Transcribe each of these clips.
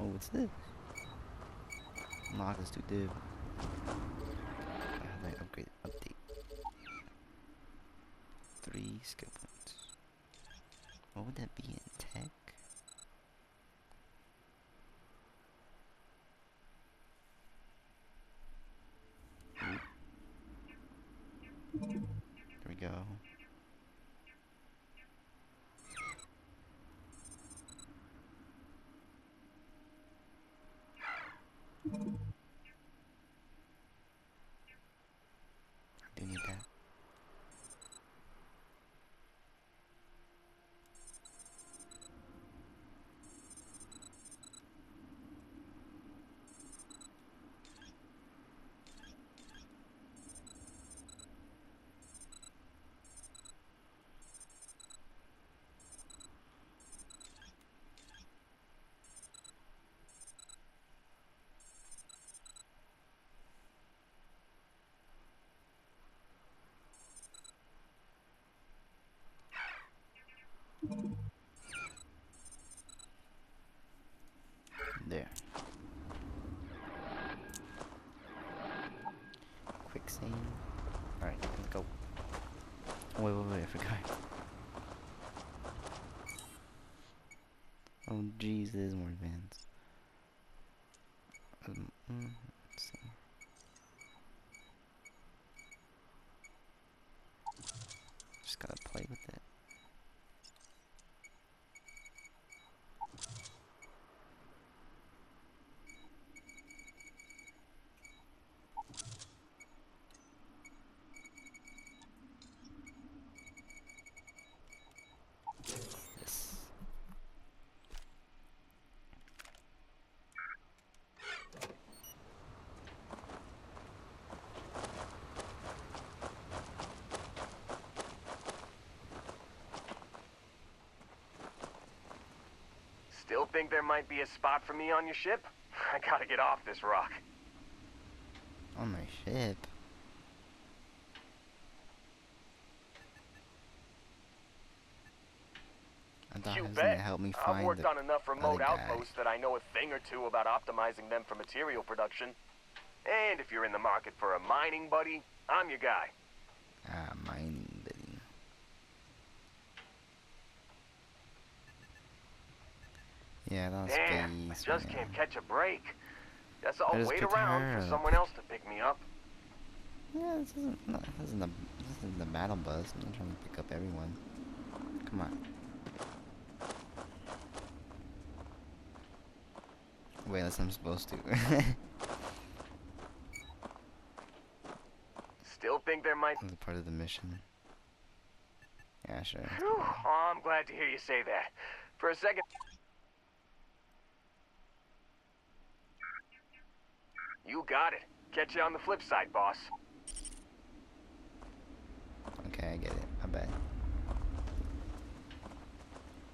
what's this? Unlock this to div. How do I upgrade? Update. 3 skill points. What would that be in tech? There we go. I do need that. There. Quick save. Alright, let's go. Wait, I forgot. Oh jeez, it is more advanced. Let's see. Just gotta play with it. Yes. Still think there might be a spot for me on your ship? I gotta get off this rock. On my ship. I thought You it was gonna bet. help me I've find worked the on enough remote other guy. outposts that I know a thing or two about optimizing them for material production. And if you're in the market for a mining buddy, I'm your guy. Ah, mining buddy. Yeah, that was Damn, I space, just man. can't catch a break. Guess I'll Just wait pick around her for up. someone else to pick me up. Yeah, this isn't the battle bus. I'm not trying to pick up everyone. Come on. Wait, unless I'm supposed to. Still think there might... That's a part of the mission. Yeah, sure. Whew. Oh, I'm glad to hear you say that. For a second... You got it. Catch you on the flip side, boss. Okay, I get it. I bet.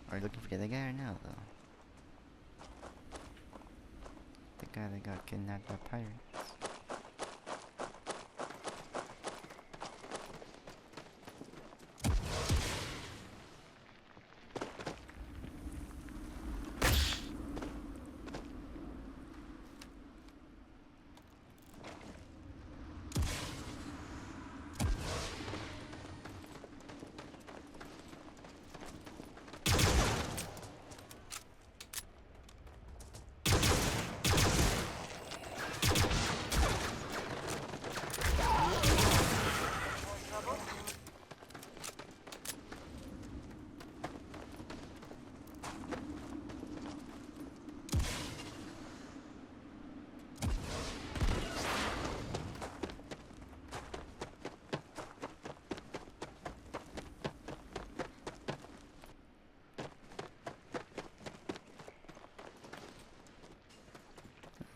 Are you looking for the other guy or no, though? The guy that got kidnapped by pirates.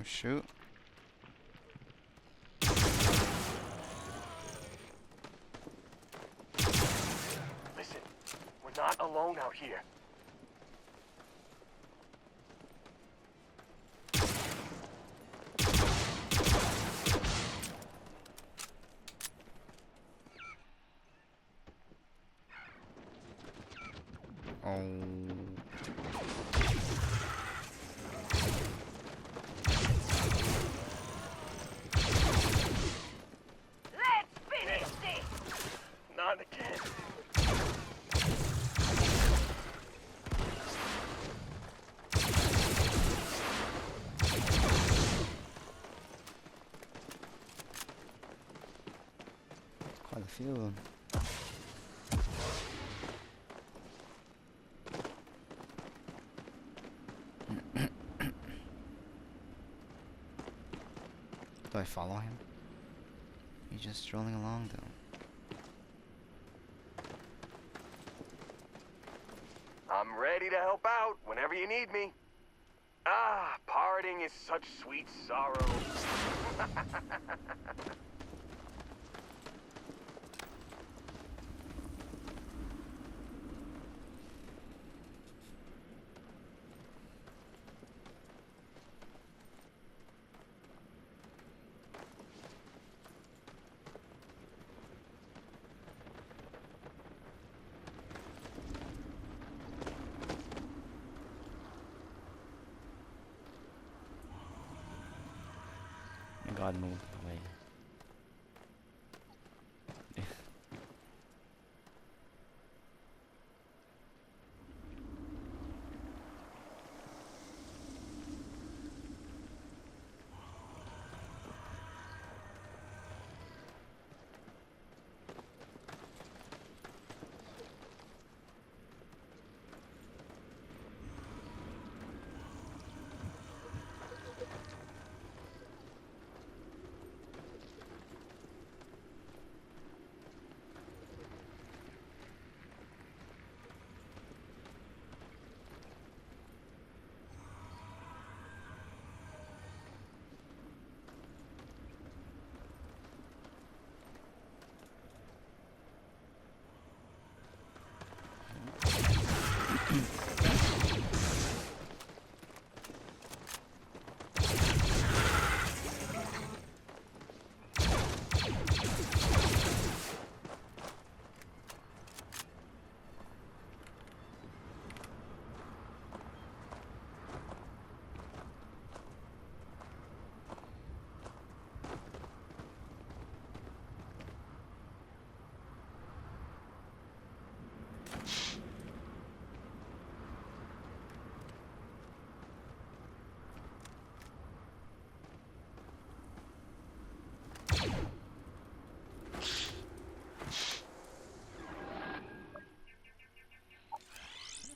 Shoot. Listen, we're not alone out here. Oh. Starfield. Do I follow him? He's just strolling along though. I'm ready to help out whenever you need me. Ah, parting is such sweet sorrow. God moved away.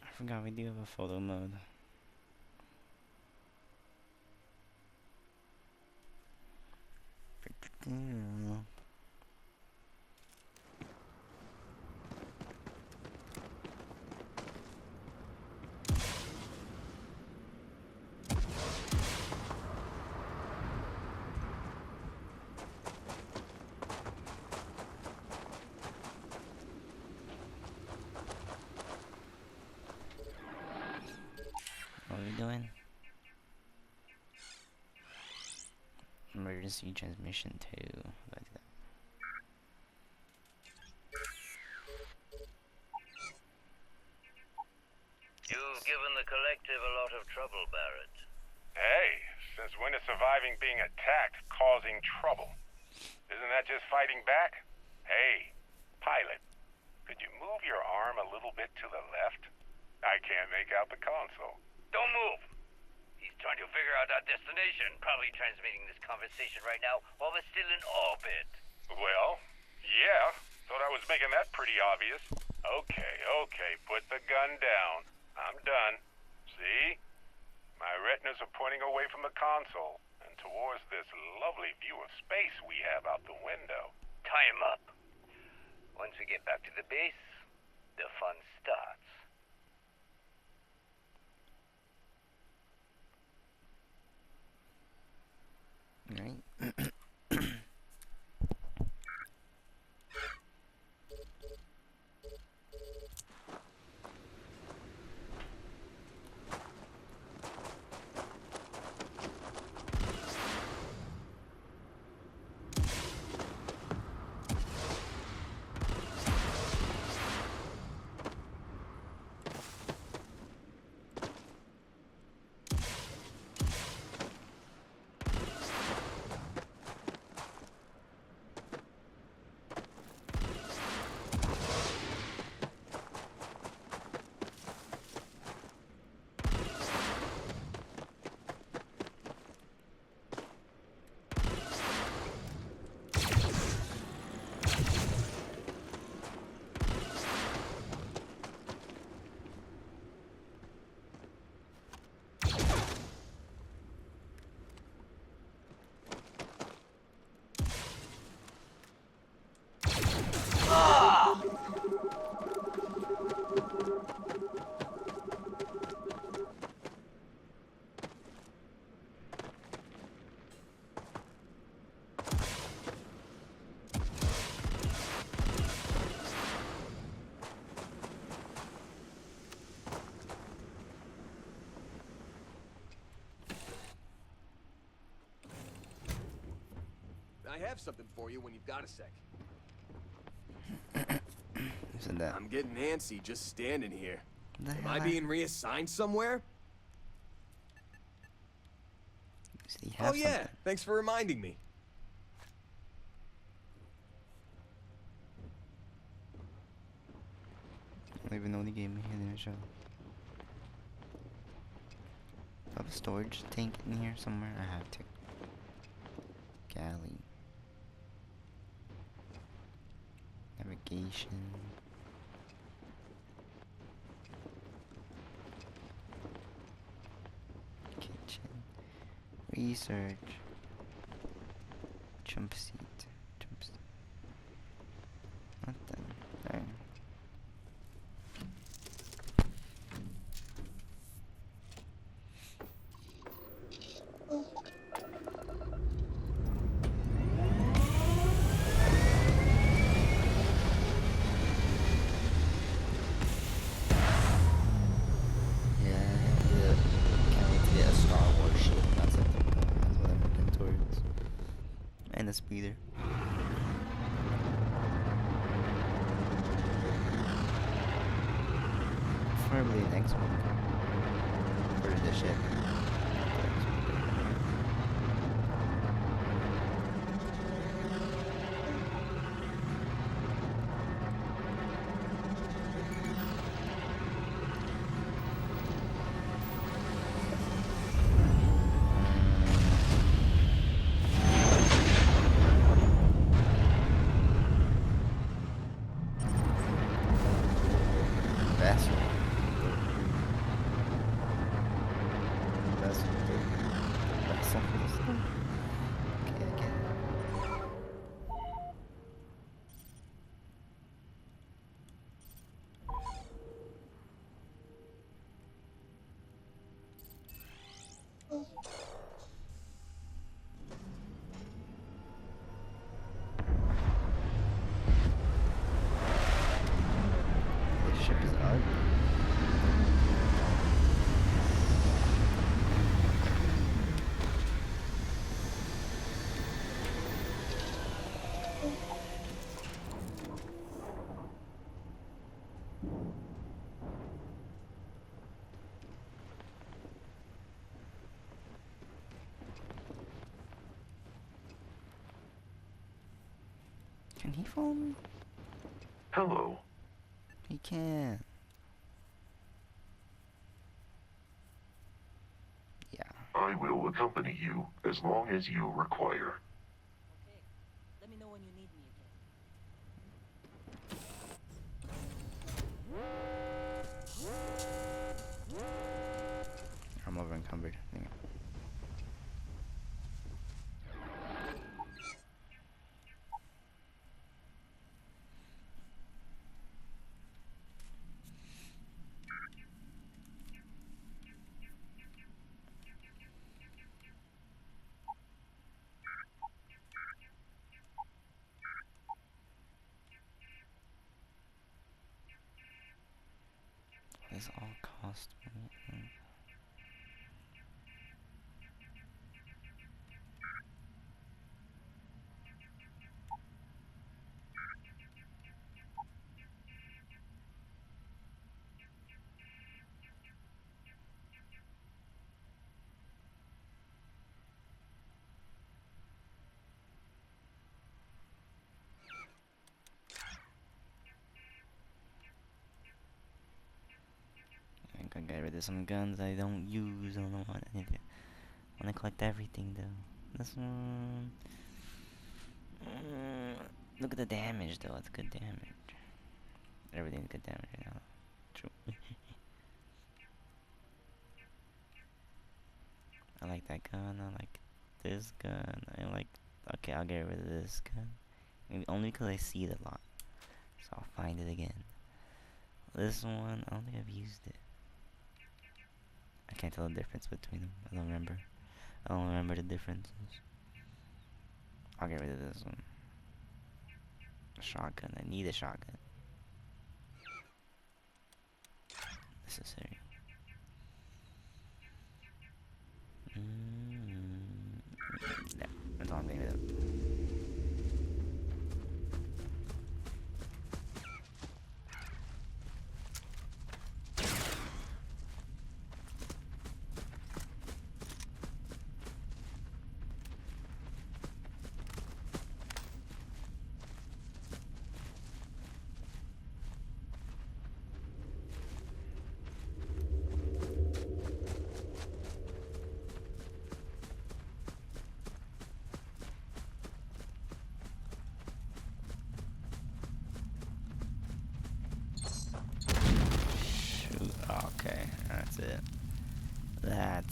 I forgot we do have a photo mode. What are we doing? Emergency transmission to. Like that. You've given the collective a lot of trouble, Barrett. Hey, since when is surviving being attacked causing trouble? Isn't that just fighting back? Hey, pilot, could you move your arm a little bit to the left? I can't make out the console. Don't move! He's trying to figure out our destination. Probably transmitting this conversation right now while we're still in orbit. Well, yeah, thought I was making that pretty obvious. Okay, put the gun down. I'm done. See? My retinas are pointing away from the console and towards this lovely view of space we have out the window. Time up. Once we get back to the base, the fun starts. Right? I have something for you when you've got a sec. Who said that? I'm getting antsy just standing here. The Am hell I being reassigned somewhere? You have Oh yeah, something. thanks for reminding me. I don't even know what he gave me. He didn't show. I have a storage tank in here somewhere. I have to. Galley. Navigation. Kitchen. Research. Jump seat. Jump seat. Nothing. There. Yeah, can't wait to get a Star Wars ship. That's what I'm looking towards. And a speeder. Preferably an X-Wing. For the ship. Vessel. Vessel. Vessel for this thing. Okay, I get it. This ship is ugly. Can he follow me? Hello. He can. Yeah. I will accompany you as long as you require. Okay. Let me know when you need me again. I'm over encumbered. Hang on. This all cost me. I think I got rid of some guns I don't use. I don't want anything. I want to collect everything though. This one. Look at the damage though. It's good damage. Everything's good damage right now. True. I like that gun. I like this gun. I like. Okay, I'll get rid of this gun. Maybe only because I see it a lot. So I'll find it again. This one, I don't think I've used it. I can't tell the difference between them. I don't remember. I don't remember the differences. I'll get rid of this one. A shotgun. I need a shotgun. Necessary. Yeah, that's all I'm getting rid of.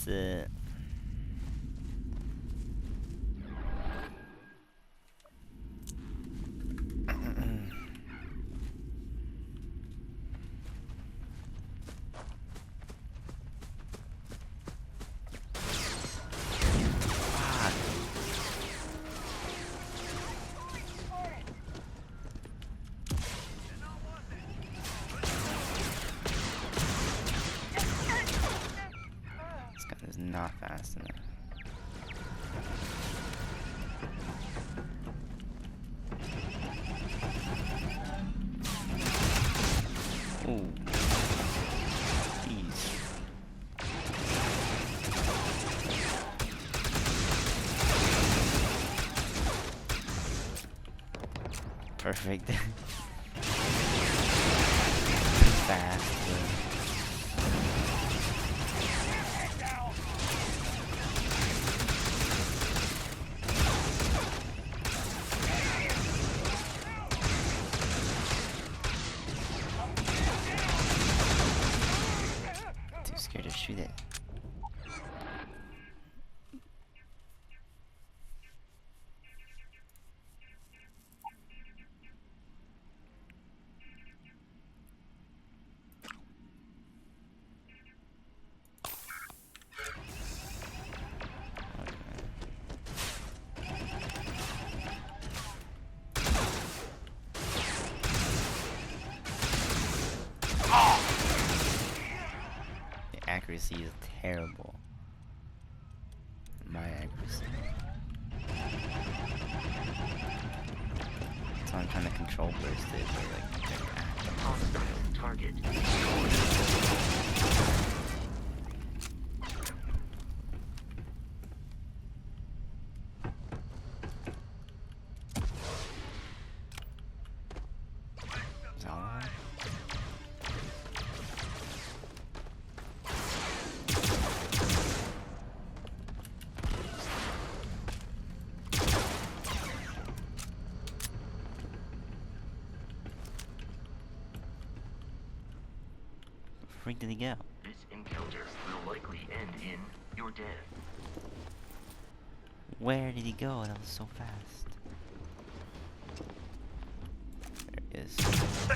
it. This gun is not fast enough. Ooh. Jeez. Perfect. Too fast. Too scared to shoot it. The accuracy is terrible. My accuracy. So I'm trying to control burst it, but like Hostile target. is that all right? Where did he go? This encounter will likely end in your death. Where did he go? That was so fast. There he is. Victorious.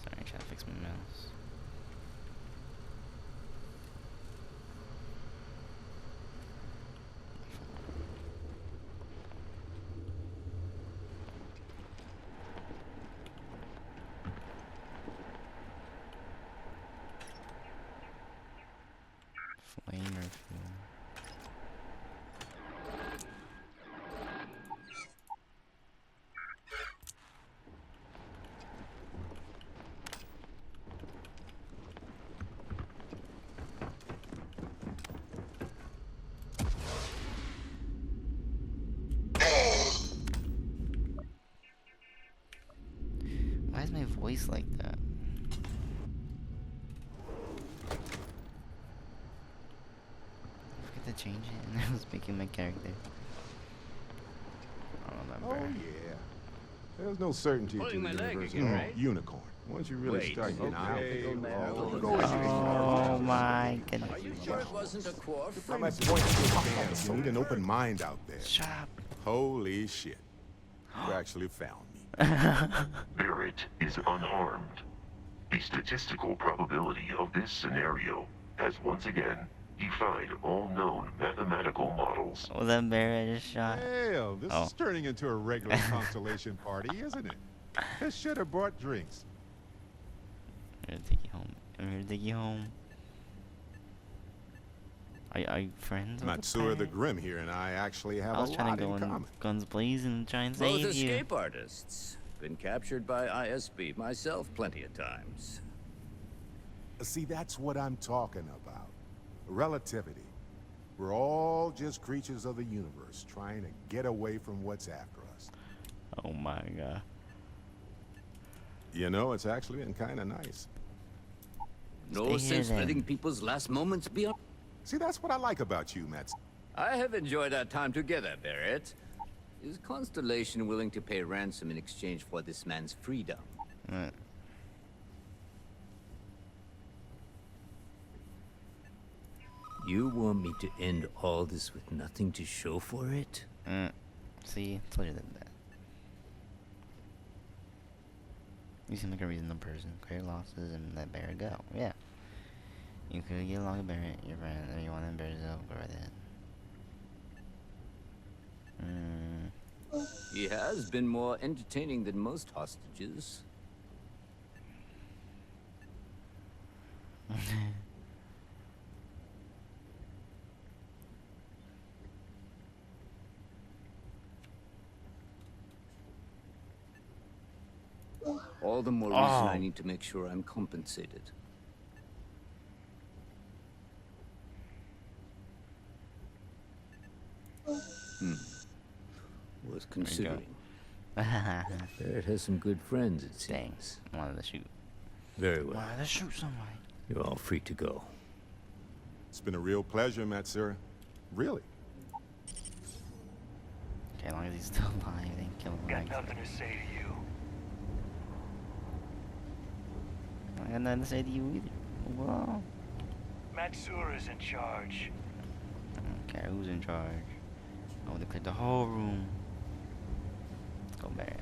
Sorry, trying to fix my mouse. Flame refuel. Why is my voice like that? I forget to change it, and I was making my character. I don't Oh remember. yeah. There's no certainty Pulling to my the leg universe. again, right? Unicorn. Once you really Wait, start getting out okay, there, well, go ahead. Oh my goodness. Are you sure it wasn't a quarf? From my point still stands. You need an open mind out there. Shut up. Holy shit. You actually found me. Barrett is unharmed. The statistical probability of this scenario has once again defied all known mathematical models. Was that bear I just shot? Hell, this Oh. is turning into a regular constellation party, isn't it? This should have brought drinks. I'm here to take you home. I'm here to take you home. Are you friends with Matsur the bear? Grim here and I actually have I was a trying lot to go in in common. guns blazing and try and Both save you. escape artists. Been captured by ISB myself plenty of times. See, that's what I'm talking about. Relativity. We're all just creatures of the universe trying to get away from what's after us. Oh my god. You know, it's actually been kind of nice. No Stay here, sense then. letting people's last moments be on. See, that's what I like about you, Matt. I have enjoyed our time together, Barrett. Is Constellation willing to pay ransom in exchange for this man's freedom? Mm. You want me to end all this with nothing to show for it? See, it's later than that. You seem like a reasonable person. Clear losses and let Barrett go. Yeah. You could get along with Barrett, your friend, and you want to Barrett go right ahead. He has been more entertaining than most hostages. All the more reason I need to make sure I'm compensated. Worth considering. Barrett has some good friends, it Dang, seems. I wanted to shoot. Very well. Wanted to shoot somebody. You're all free to go. It's been a real pleasure, Matsura. Really. Okay, as long as he's still alive, they can kill him. Got nothing to say to you. I got nothing to say to you either. Whoa. Matsura's in charge. I don't care who's in charge. I want to clear the whole room. Let's go Barrett.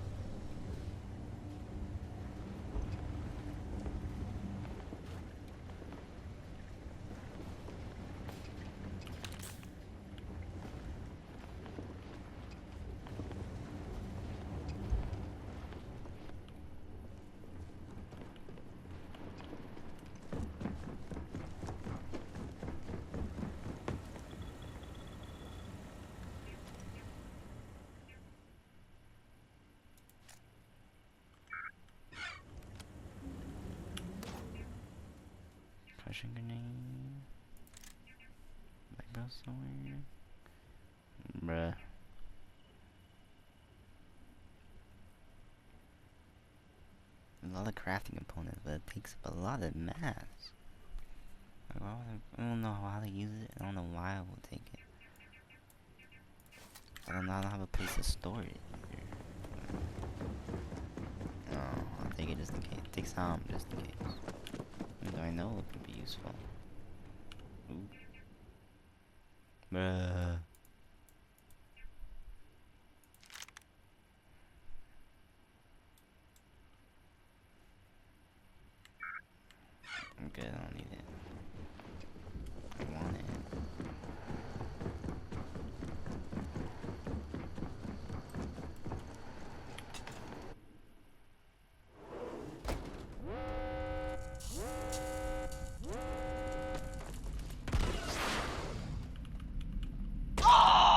Crushing grenade. Like bro somewhere. Bruh. There's a lot of crafting components, but it takes up a lot of mass. Like, I don't know how to use it. I don't know why I will take it. I don't have a place to store it either. Oh, I'll take it just in case. Take some just in case. Do I know it could be useful? Ooh. Bruh. I'm good, I don't need it. I want it.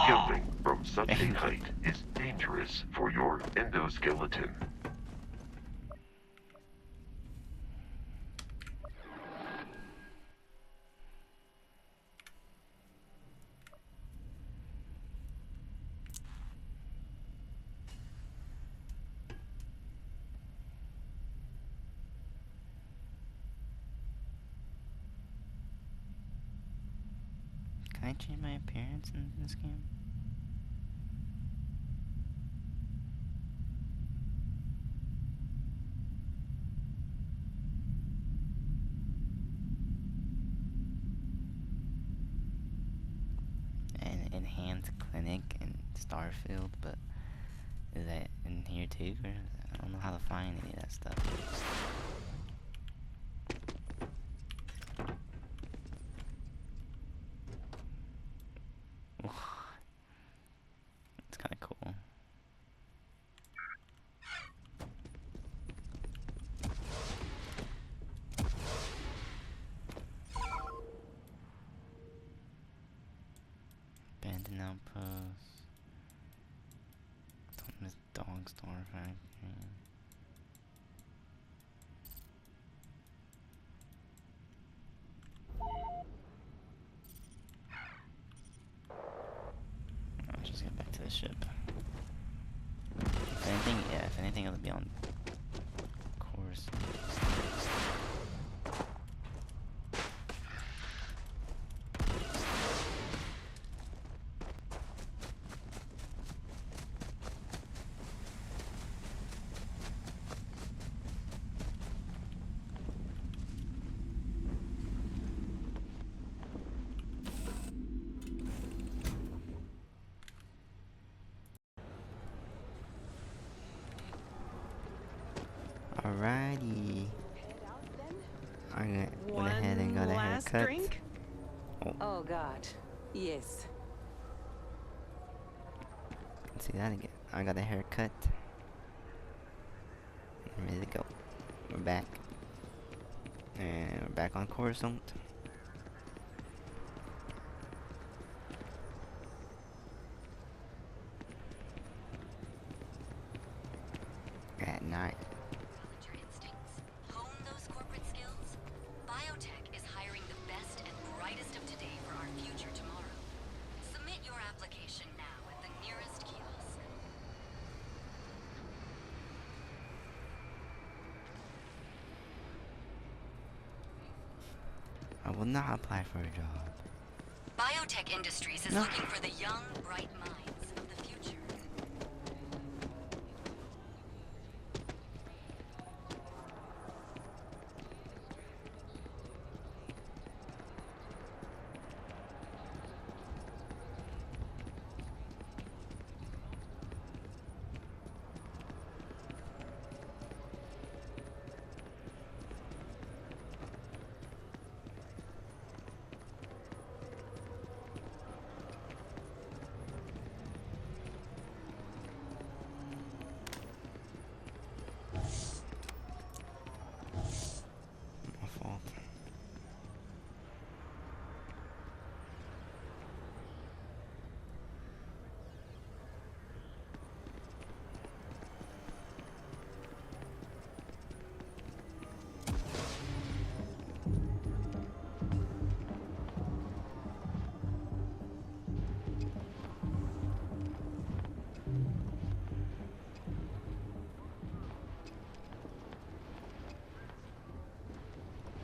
Jumping from such a height is dangerous for your endoskeleton. Can I change my appearance in this game? An enhanced clinic in Starfield, but is that in here too? Or I don't know how to find any of that stuff. It's kind of cool. Abandoned outpost. Thomas Dog Star Factory. I'll just get back to the ship. If anything, yeah, if anything, it'll be on course. Alrighty. Head out then? I went ahead and got a last haircut. drink? Oh. Oh God. Yes. Let's see that again. I got a haircut. I'm ready to go. We're back. And we're back on Coruscant. At night. Challenge your instincts. Hone those corporate skills. Biotech is hiring the best and brightest of today for our future tomorrow. Submit your application now at the nearest kiosk. I will not apply for a job. Biotech Industries is looking for the young, bright minds of the future. My fault.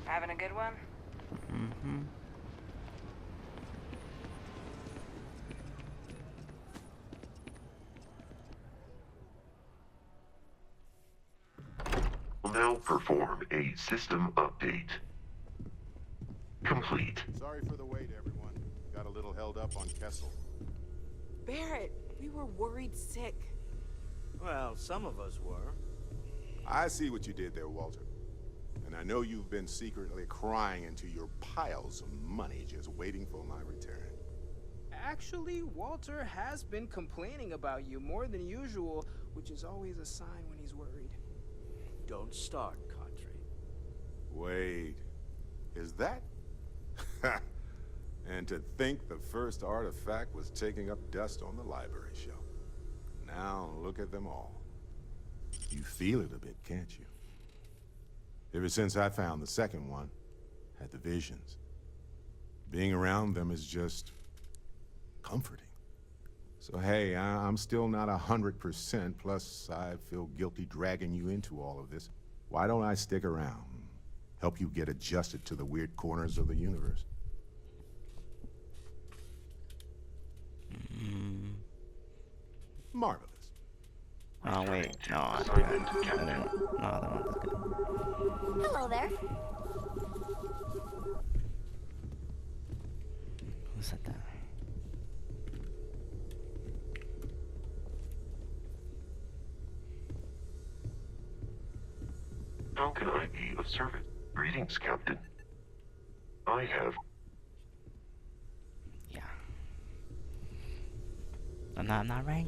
Having a good one? Mm-hmm. Will now perform a system update. Complete. Sorry for the wait, everyone. Got a little held up on Kessel. Barrett, we were worried sick. Well, some of us were. I see what you did there, Walter. And I know you've been secretly crying into your piles of money just waiting for my return. Actually, Walter has been complaining about you more than usual, which is always a sign when he's worried. Don't start, Country. Wait, is that? And to think the first artifact was taking up dust on the library shelf. Now look at them all. You feel it a bit, can't you? Ever since I found the second one, had the visions. Being around them is just comforting. So hey, I'm still not 100%, plus I feel guilty dragging you into all of this. Why don't I stick around? Help you get adjusted to the weird corners of the universe. Marvelous. Oh wait, no, I don't want. No, that one's good. Hello there. Who said that? How can I be of service? Greetings, Captain. I have... Yeah. I'm not right.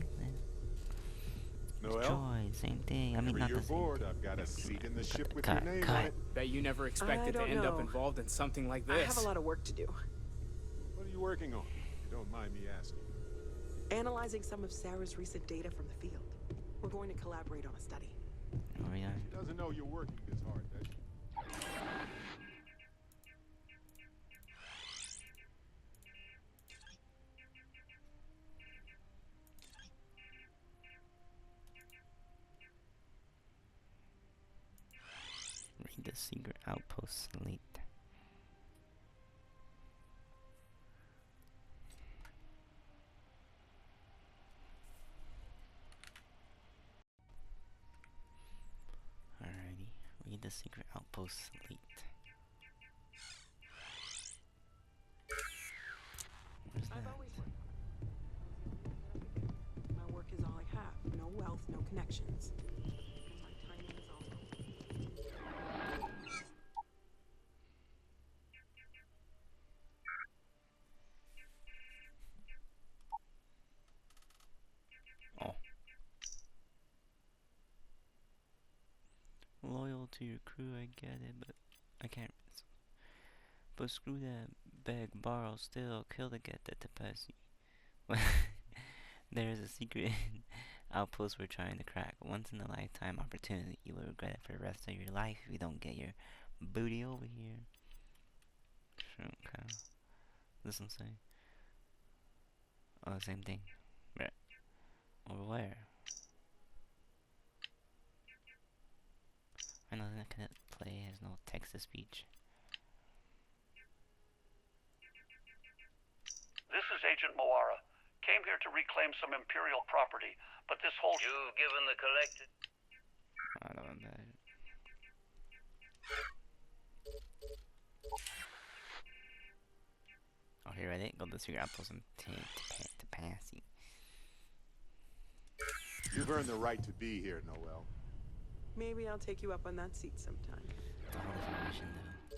Noel? Joy, same thing. I mean, Whenever not you're the same. bored, I've got a seat in the ship with Cut, your name cut. on it. Bet you never expected to don't end up know. involved in something like I this. have a lot of work to do. What are you working on, if you don't mind me asking? Analyzing some of Sarah's recent data from the field. We're going to collaborate on a study. Oh yeah. She doesn't know you're working this hard, does she? Read the secret outpost late. Alrighty, read the secret outpost late. Where's I've that? always worked. My work is all I have. No wealth, no connections. And my timing is awful. to your crew, I get it, but I can't. But screw that, beg, borrow, steal, kill to get the capacity. There is a secret outpost we're trying to crack. Once in a lifetime opportunity. You will regret it for the rest of your life if you don't get your booty over here. Okay. This one say. Oh, same thing. Right. Over where? I know that can play has no text to speech. This is Agent Moara. Came here to reclaim some Imperial property, but this whole... You've given the collected... I don't know. Oh, here, ready? Go to the secret outpost and to Passy. You've earned the right to be here, Noel. Maybe I'll take you up on that seat sometime. It's a whole different mission, though.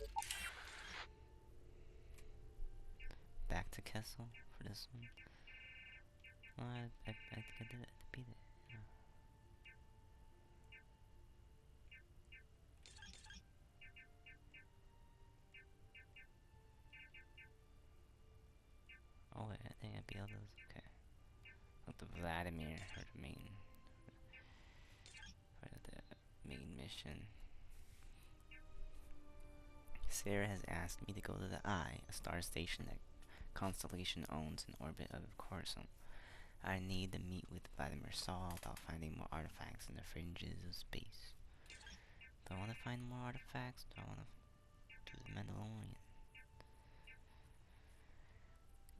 Back to Kessel for this one. Well, I think I did it. I beat it. Yeah. Oh wait, I think I beat all those. Okay. With the Vladimir for the main mission. Sarah has asked me to go to the Eye, a star station that Constellation owns in orbit of Coruscant. I need to meet with Vladimir Saul about finding more artifacts in the fringes of space. Do I want to find more artifacts? Do I want to do the Mandalorian?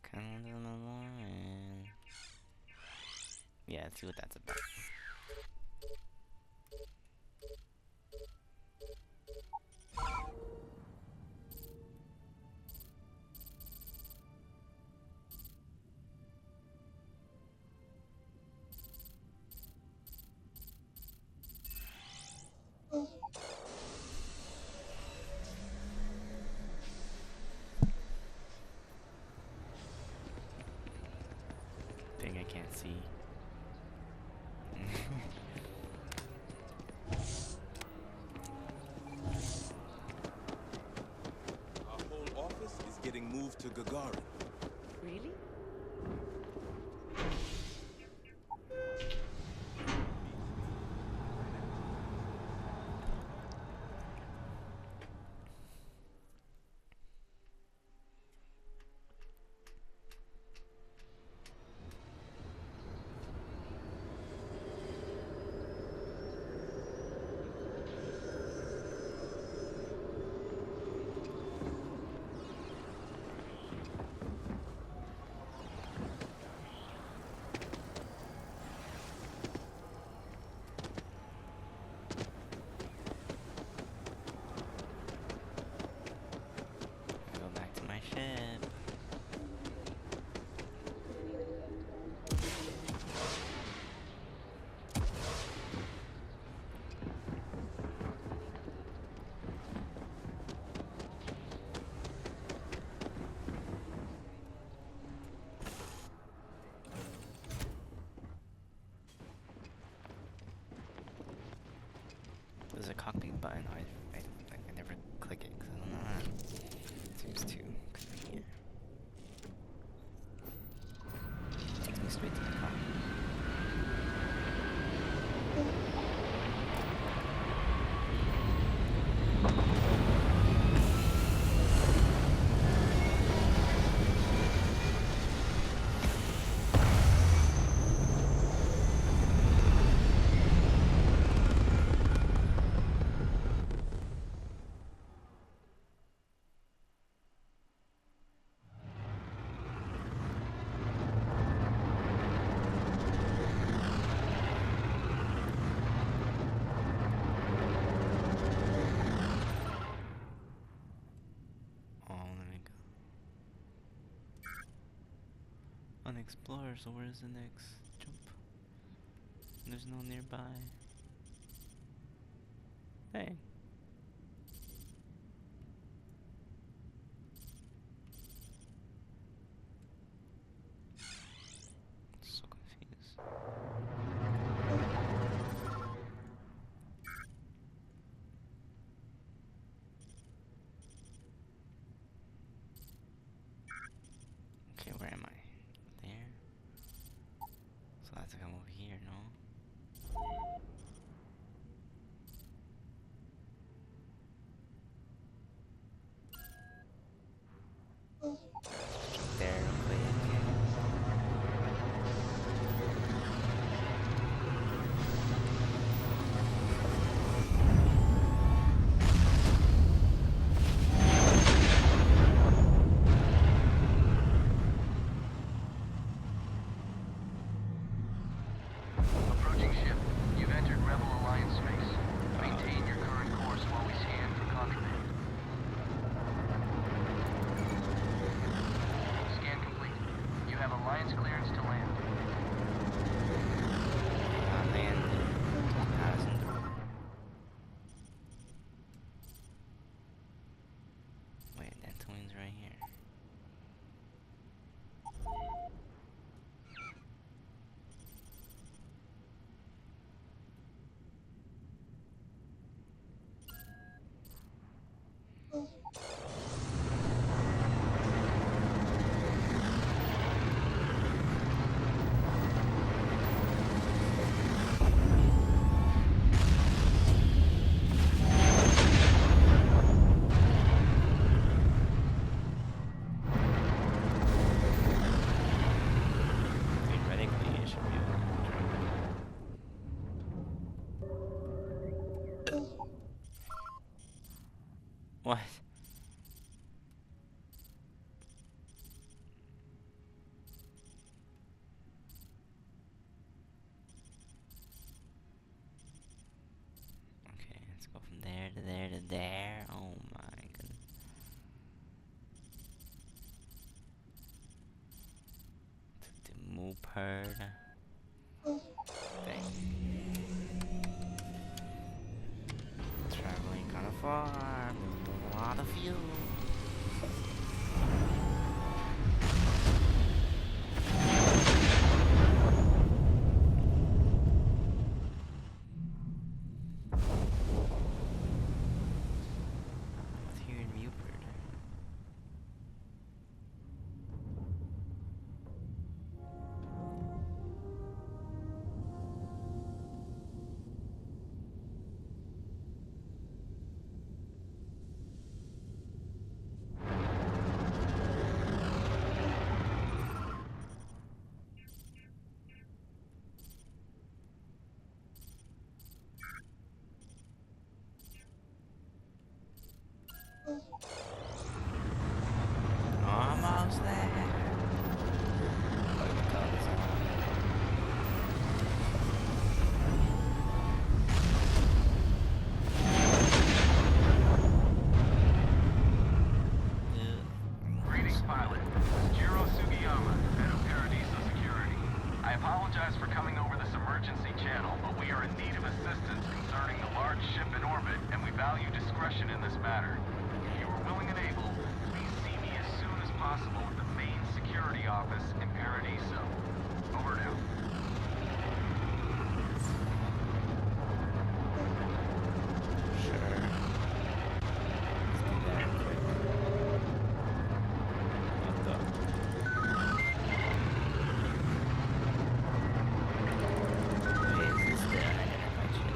Come to the Mandalorian. Yeah, let's see what that's about. Thing I can't see. Our whole office is getting moved to Gagarin. Really? Go back to my ship. There's a cockpit button. I never click it because I don't know how. It seems to click here. Takes me straight to the cockpit. Explorer, so where's the next jump? There's no nearby. Hey. So confused. Airlines clearance to land. Landed. Passing through. Wait, that twin's right here. Theoretically, it should be able to travel. What? Okay, let's go from there to there to there. Oh my goodness. To Mooperd. Dang. Traveling kinda far, moving a lot of fuel. What's here in Buford? Almost there. What do we call this one? Greetings, pilot. This is Jiro Sugiyama, head of Paradiso Security. I apologize for coming over this emergency channel, but we are in need of assistance concerning the large ship in orbit, and we value discretion in this matter. If you are willing and able, please see me as soon as possible at the main security office in Paradiso. Over now. Sure. Let's do that quick. What the? Wait, is this the identified ship?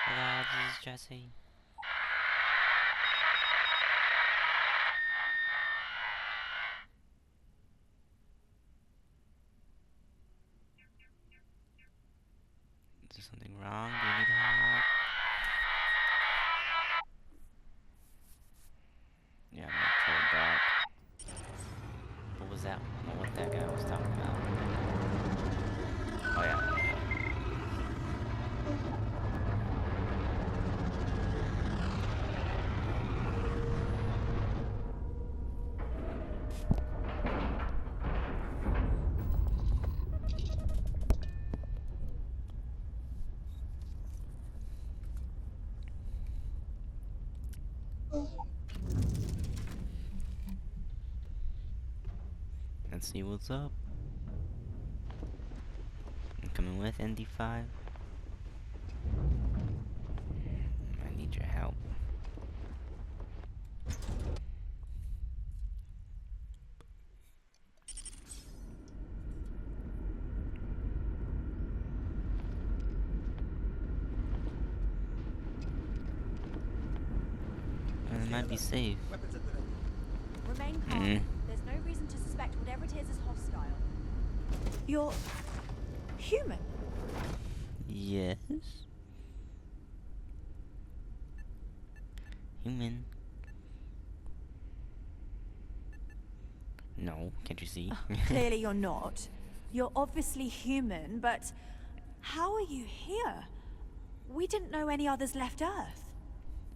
Hello, this is Jesse. Is there something wrong? Do you need help? Yeah, I'm not toward dark. What was that? What that guy was talking about? Oh yeah. Let's see what's up. I'm coming with ND5. I need your help. It might be safe. Remain calm. There's no reason to suspect whatever it is hostile. You're human. Yes. Human. No, can't you see? Clearly you're not. You're obviously human, but how are you here? We didn't know any others left Earth.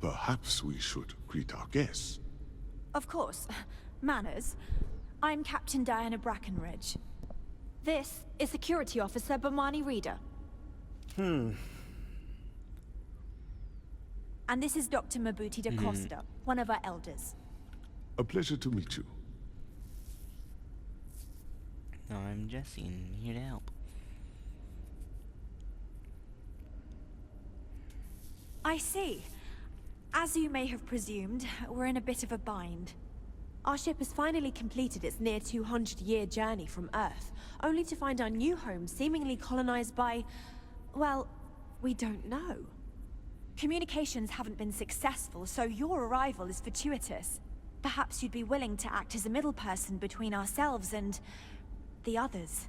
Perhaps we should greet our guests. Of course. Manners. I'm Captain Diana Brackenridge. This is Security Officer Bomani Reader. And this is Dr. Mabuti da Costa, one of our elders. A pleasure to meet you. I'm Jesse, and I'm here to help. I see. As you may have presumed, we're in a bit of a bind. Our ship has finally completed its near 200-year journey from Earth, only to find our new home seemingly colonized by... well, we don't know. Communications haven't been successful, so your arrival is fortuitous. Perhaps you'd be willing to act as a middle person between ourselves and... the others.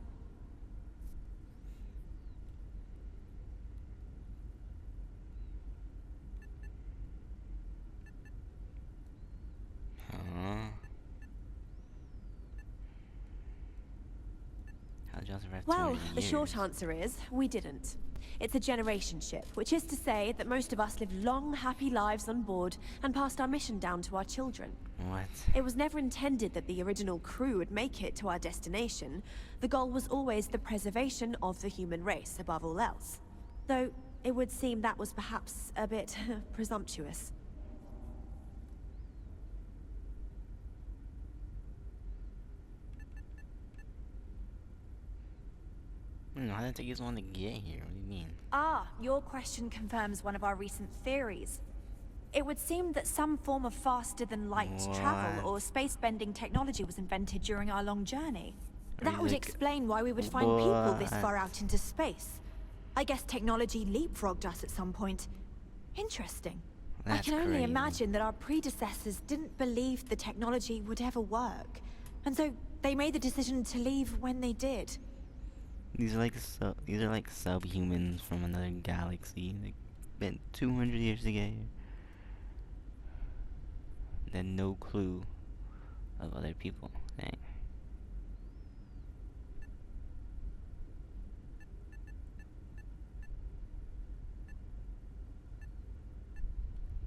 Well, the short answer is, we didn't. It's a generation ship, which is to say that most of us lived long, happy lives on board and passed our mission down to our children. What? It was never intended that the original crew would make it to our destination. The goal was always the preservation of the human race, above all else. Though, it would seem that was perhaps a bit presumptuous. How did it take us long to get here? What do you mean? Ah, your question confirms one of our recent theories. It would seem that some form of faster-than-light travel or space-bending technology was invented during our long journey. That would explain why we would find people this far out into space. I guess technology leapfrogged us at some point. Interesting. I can only imagine that our predecessors didn't believe the technology would ever work. And so they made the decision to leave when they did. These are like subhumans from another galaxy. Like, been 200 years to get here. Then no clue of other people. Dang.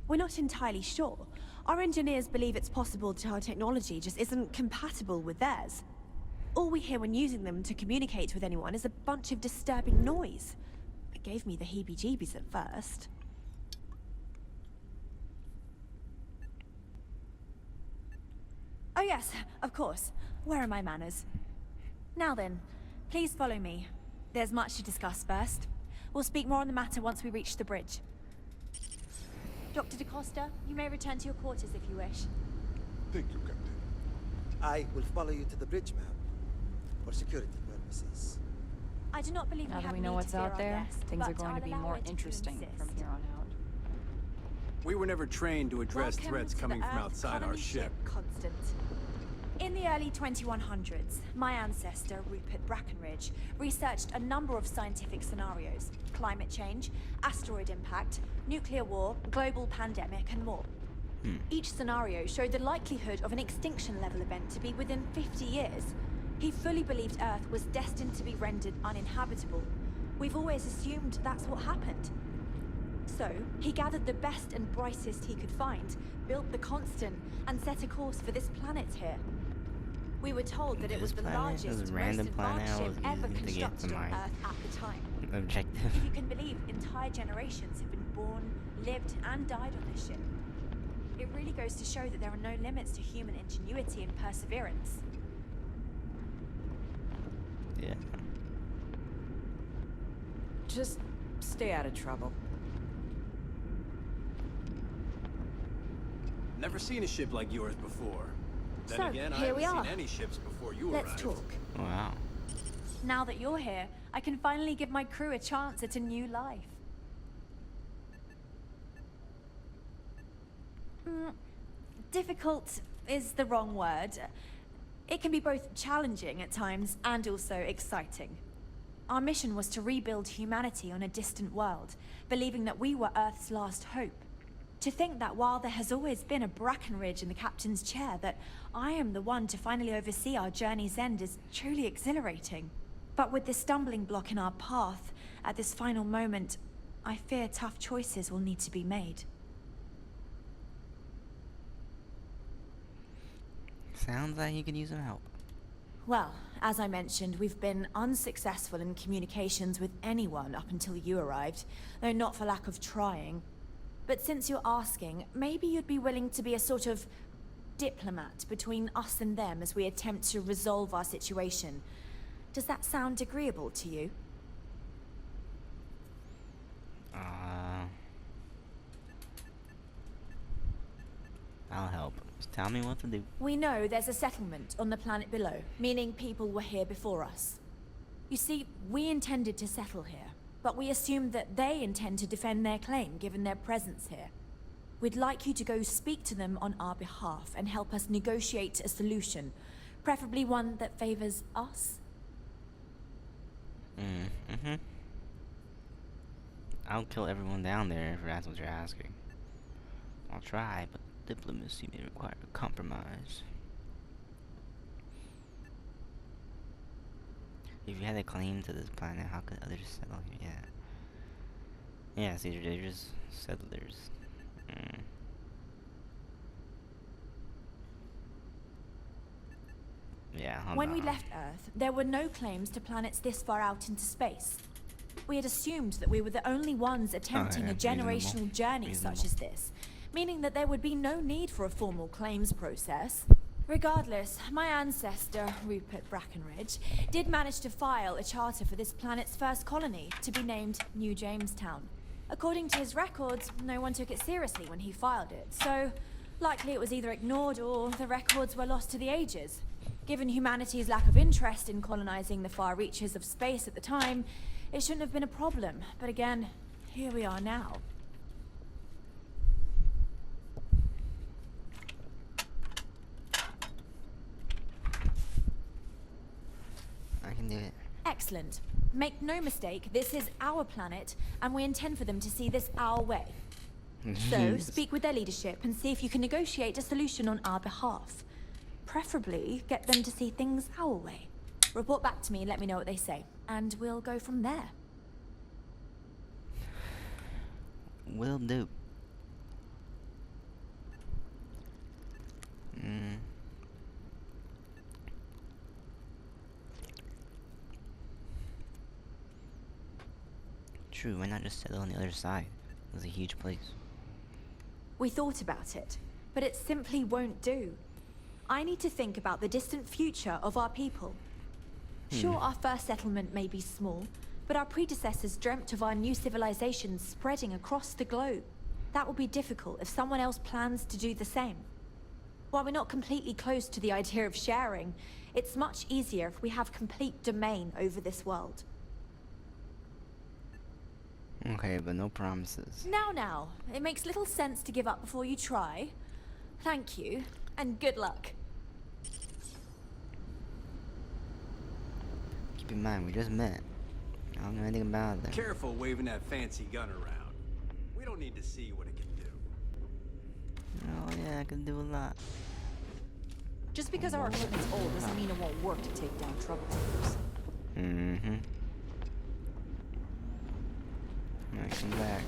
We're not entirely sure. Our engineers believe it's possible that our technology just isn't compatible with theirs. All we hear when using them to communicate with anyone is a bunch of disturbing noise. It gave me the heebie-jeebies at first. Oh yes, of course. Where are my manners? Now then, please follow me. There's much to discuss first. We'll speak more on the matter once we reach the bridge. Dr. DaCosta, you may return to your quarters if you wish. Thank you, Captain. I will follow you to the bridge, ma'am. For security purposes. I do not believe now that we know what's out there, things are going to be more interesting from here on out. We were never trained to address threats coming from outside our ship. Constant. In the early 2100s, my ancestor, Rupert Brackenridge, researched a number of scientific scenarios. Climate change, asteroid impact, nuclear war, global pandemic, and more. Each scenario showed the likelihood of an extinction-level event to be within 50 years. He fully believed Earth was destined to be rendered uninhabitable. We've always assumed that's what happened. So, he gathered the best and brightest he could find, built the Constant, and set a course for this planet here. We were told that it was the largest, most advanced ship ever constructed on Earth at the time. Objective. If you can believe, entire generations have been born, lived, and died on this ship. It really goes to show that there are no limits to human ingenuity and perseverance. Yeah. Just stay out of trouble. Never seen a ship like yours before. Then So, again, I here we haven't are. seen any ships before you Let's arrived. talk. Wow. Now that you're here, I can finally give my crew a chance at a new life. Difficult is the wrong word. It can be both challenging at times and also exciting. Our mission was to rebuild humanity on a distant world, believing that we were Earth's last hope. To think that while there has always been a Brackenridge in the captain's chair, that I am the one to finally oversee our journey's end is truly exhilarating. But with this stumbling block in our path, at this final moment, I fear tough choices will need to be made. Sounds like you could use some help. Well, as I mentioned, we've been unsuccessful in communications with anyone up until you arrived, though not for lack of trying. But since you're asking, maybe you'd be willing to be a sort of diplomat between us and them as we attempt to resolve our situation. Does that sound agreeable to you? I'll help. Just tell me what to do. We know there's a settlement on the planet below, meaning people were here before us. You see, we intended to settle here, but we assumed that they intend to defend their claim given their presence here. We'd like you to go speak to them on our behalf and help us negotiate a solution, preferably one that favors us. I'll kill everyone down there if that's what you're asking. I'll try, but diplomacy may require a compromise. If you had a claim to this planet, how could others settle here? Yeah, see, they're just settlers. Yeah, hold When on. we left Earth, there were no claims to planets this far out into space. We had assumed that we were the only ones attempting a generational journey such as this, meaning that there would be no need for a formal claims process. Regardless, my ancestor, Rupert Brackenridge, did manage to file a charter for this planet's first colony, to be named New Jamestown. According to his records, no one took it seriously when he filed it, so likely it was either ignored or the records were lost to the ages. Given humanity's lack of interest in colonizing the far reaches of space at the time, it shouldn't have been a problem. But again, here we are now. I can do it. Excellent. Make no mistake, this is our planet, and we intend for them to see this our way. So, speak with their leadership and see if you can negotiate a solution on our behalf. Preferably, get them to see things our way. Report back to me and let me know what they say, and we'll go from there. Will do. True, why not just settle on the other side? It's a huge place. We thought about it, but it simply won't do. I need to think about the distant future of our people. Sure, our first settlement may be small, but our predecessors dreamt of our new civilization spreading across the globe. That will be difficult if someone else plans to do the same. While we're not completely close to the idea of sharing, it's much easier if we have complete domain over this world. Okay, but no promises. Now, it makes little sense to give up before you try. Thank you, and good luck. Keep in mind, we just met. I don't know anything about them. Careful waving that fancy gun around. We don't need to see what it can do. Oh yeah, I can do a lot. Just because our equipment's old doesn't mean it won't work to take down troublemakers. Alright, come back.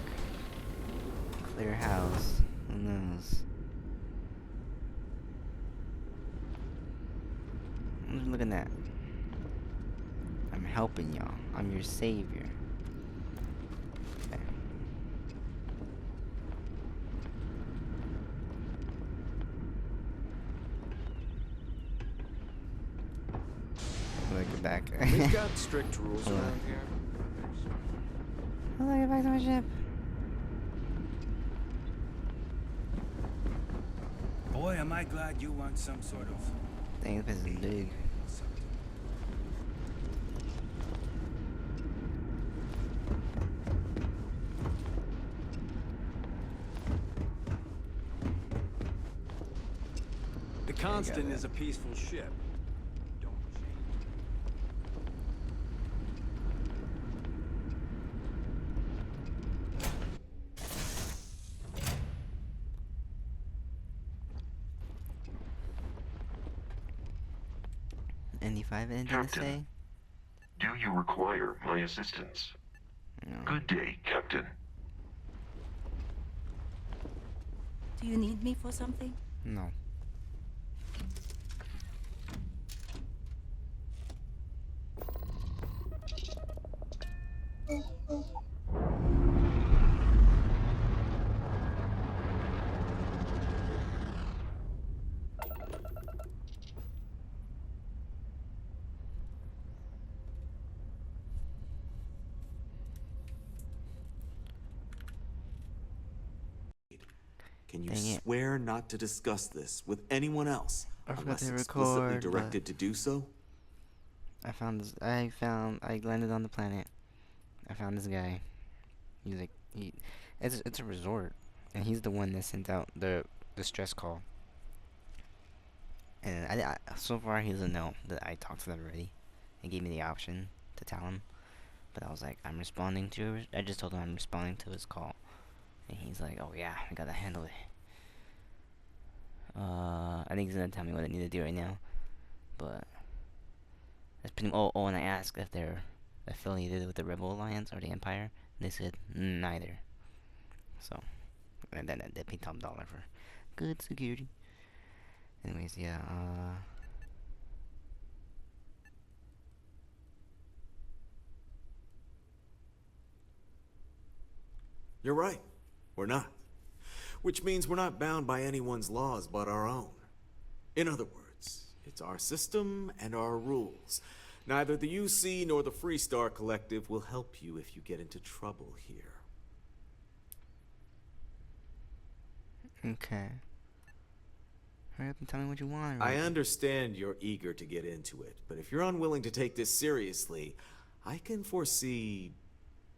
Clear house. Who knows? I'm just looking at. I'm helping y'all. I'm your savior. Okay. Look back. We've got strict rules around here. How do I get back to my ship? Boy, am I glad you want some sort of... Dang, this is big. The Constant is a peaceful ship. ND5, anything to say? Do you require my assistance? No. Good day, Captain. Do you need me for something? No. Can you Dang it. swear not to discuss this with anyone else I forgot unless to explicitly record, directed to do so? I landed on the planet. I found this guy. He's like, it's a resort, and he's the one that sent out the stress call. And so far he doesn't know that I talked to them already. He gave me the option to tell him, but I was like, I just told him I'm responding to his call, and he's like, oh yeah, I gotta handle it. I think he's gonna tell me what I need to do right now, but that's pretty. Oh, and I asked if they're affiliated with the Rebel Alliance or the Empire. And they said neither. So, and then they paid top dollar for good security. Anyways, yeah. You're right. We're not. Which means we're not bound by anyone's laws but our own. In other words, it's our system and our rules. Neither the UC nor the Freestar Collective will help you if you get into trouble here. Okay. Hurry up and tell me what you want. I understand you're eager to get into it, but if you're unwilling to take this seriously, I can foresee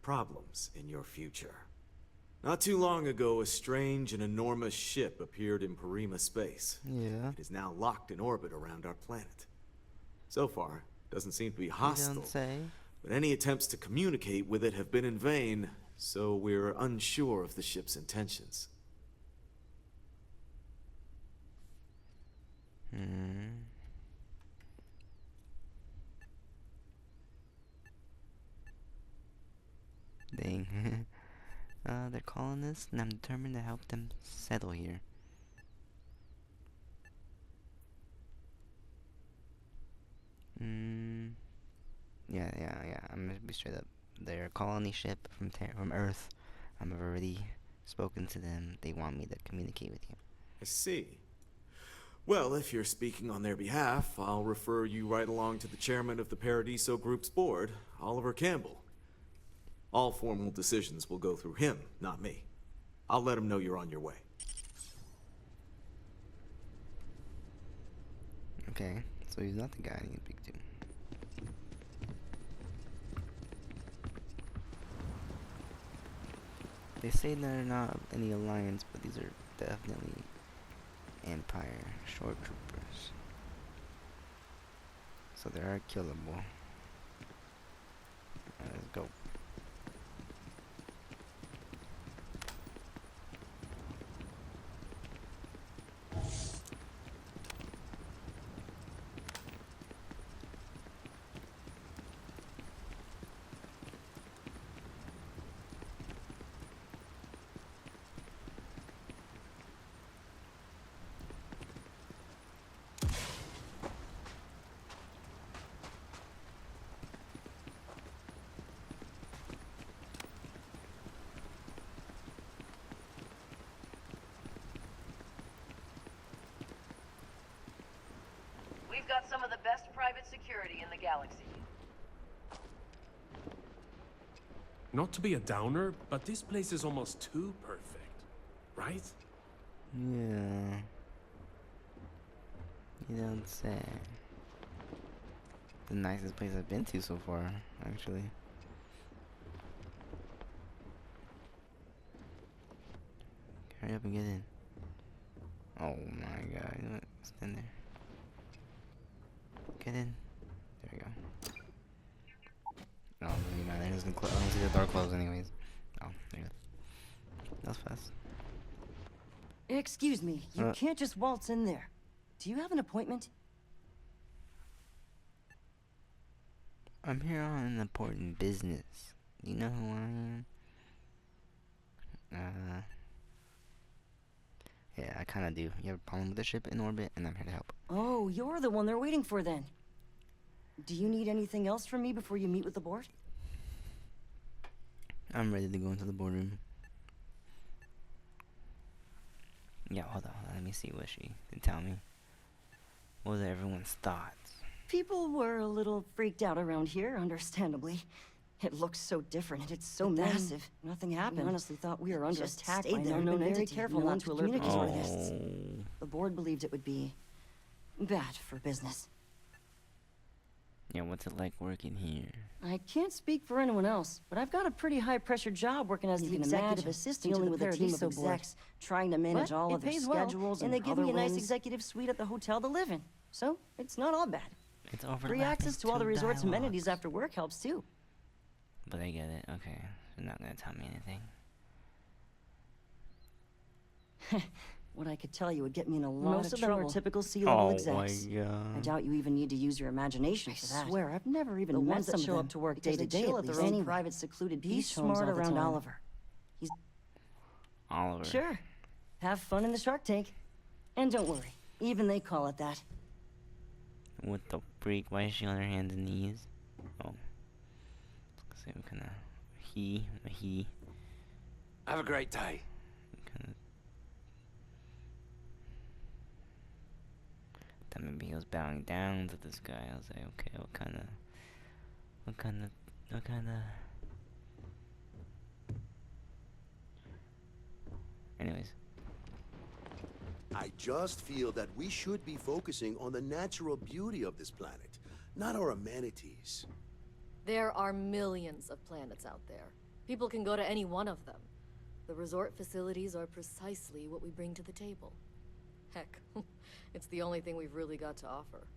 problems in your future. Not too long ago, a strange and enormous ship appeared in Parima space. Yeah. It is now locked in orbit around our planet. So far, it doesn't seem to be hostile. But any attempts to communicate with it have been in vain, so we're unsure of the ship's intentions. Dang. They're colonists, and I'm determined to help them settle here. Yeah. I'm gonna be straight up. They're a colony ship from Earth. I've already spoken to them. They want me to communicate with you. I see. Well, if you're speaking on their behalf, I'll refer you right along to the chairman of the Paradiso Group's board, Oliver Campbell. All formal decisions will go through him, not me. I'll let him know you're on your way. Okay, so he's not the guy I need to speak to. They say they're not any alliance, but these are definitely Empire short troopers. So they are killable. Let's go. We've got some of the best private security in the galaxy. Not to be a downer, but this place is almost too perfect, right? Yeah. You don't say. The nicest place I've been to so far, actually. Hurry up and get in. Oh my god, you know what? Stand there. Get in. There we go. No, it doesn't really matter. It doesn't I don't see the door close anyways. Oh, there you go. That was fast. Excuse me, you can't just waltz in there. Do you have an appointment? I'm here on an important business. You know who I am? Yeah, I kinda do. You have a problem with the ship in orbit, and I'm here to help. Oh, you're the one they're waiting for then. Do you need anything else from me before you meet with the board? I'm ready to go into the boardroom. Yeah, hold on. Let me see what she can tell me. What are everyone's thoughts? People were a little freaked out around here, understandably. It looks so different and it's so massive. Nothing happened. We honestly thought we were under attack by an unknown entity. Very careful not to alert the The board believed it would be bad for business. Yeah, what's it like working here? I can't speak for anyone else, but I've got a pretty high-pressure job working as the executive assistant dealing with a team of execs, trying to manage all of their schedules, and they give me a nice executive suite at the hotel to live in. So it's not all bad. It's overlapping. Free access to all the resort's amenities after work helps too. But I get it. Okay, you're not gonna tell me anything. What I could tell you would get me in a lot of trouble. Most of them are typical C-level execs. My God. I doubt you even need to use your imagination for that. I swear, I've never even met some that show up to work day to day at their own private, secluded beach homes all the time. Be smart around Oliver. He's Oliver. Sure. Have fun in the Shark Tank. And don't worry, even they call it that. What the freak? Why is she on her hands and knees? Oh. Let's see what kind of he. Have a great day. Then maybe he was bowing down to this guy. I was like, okay, what kind of. Anyways. I just feel that we should be focusing on the natural beauty of this planet, not our amenities. There are millions of planets out there. People can go to any one of them. The resort facilities are precisely what we bring to the table. Heck, it's the only thing we've really got to offer.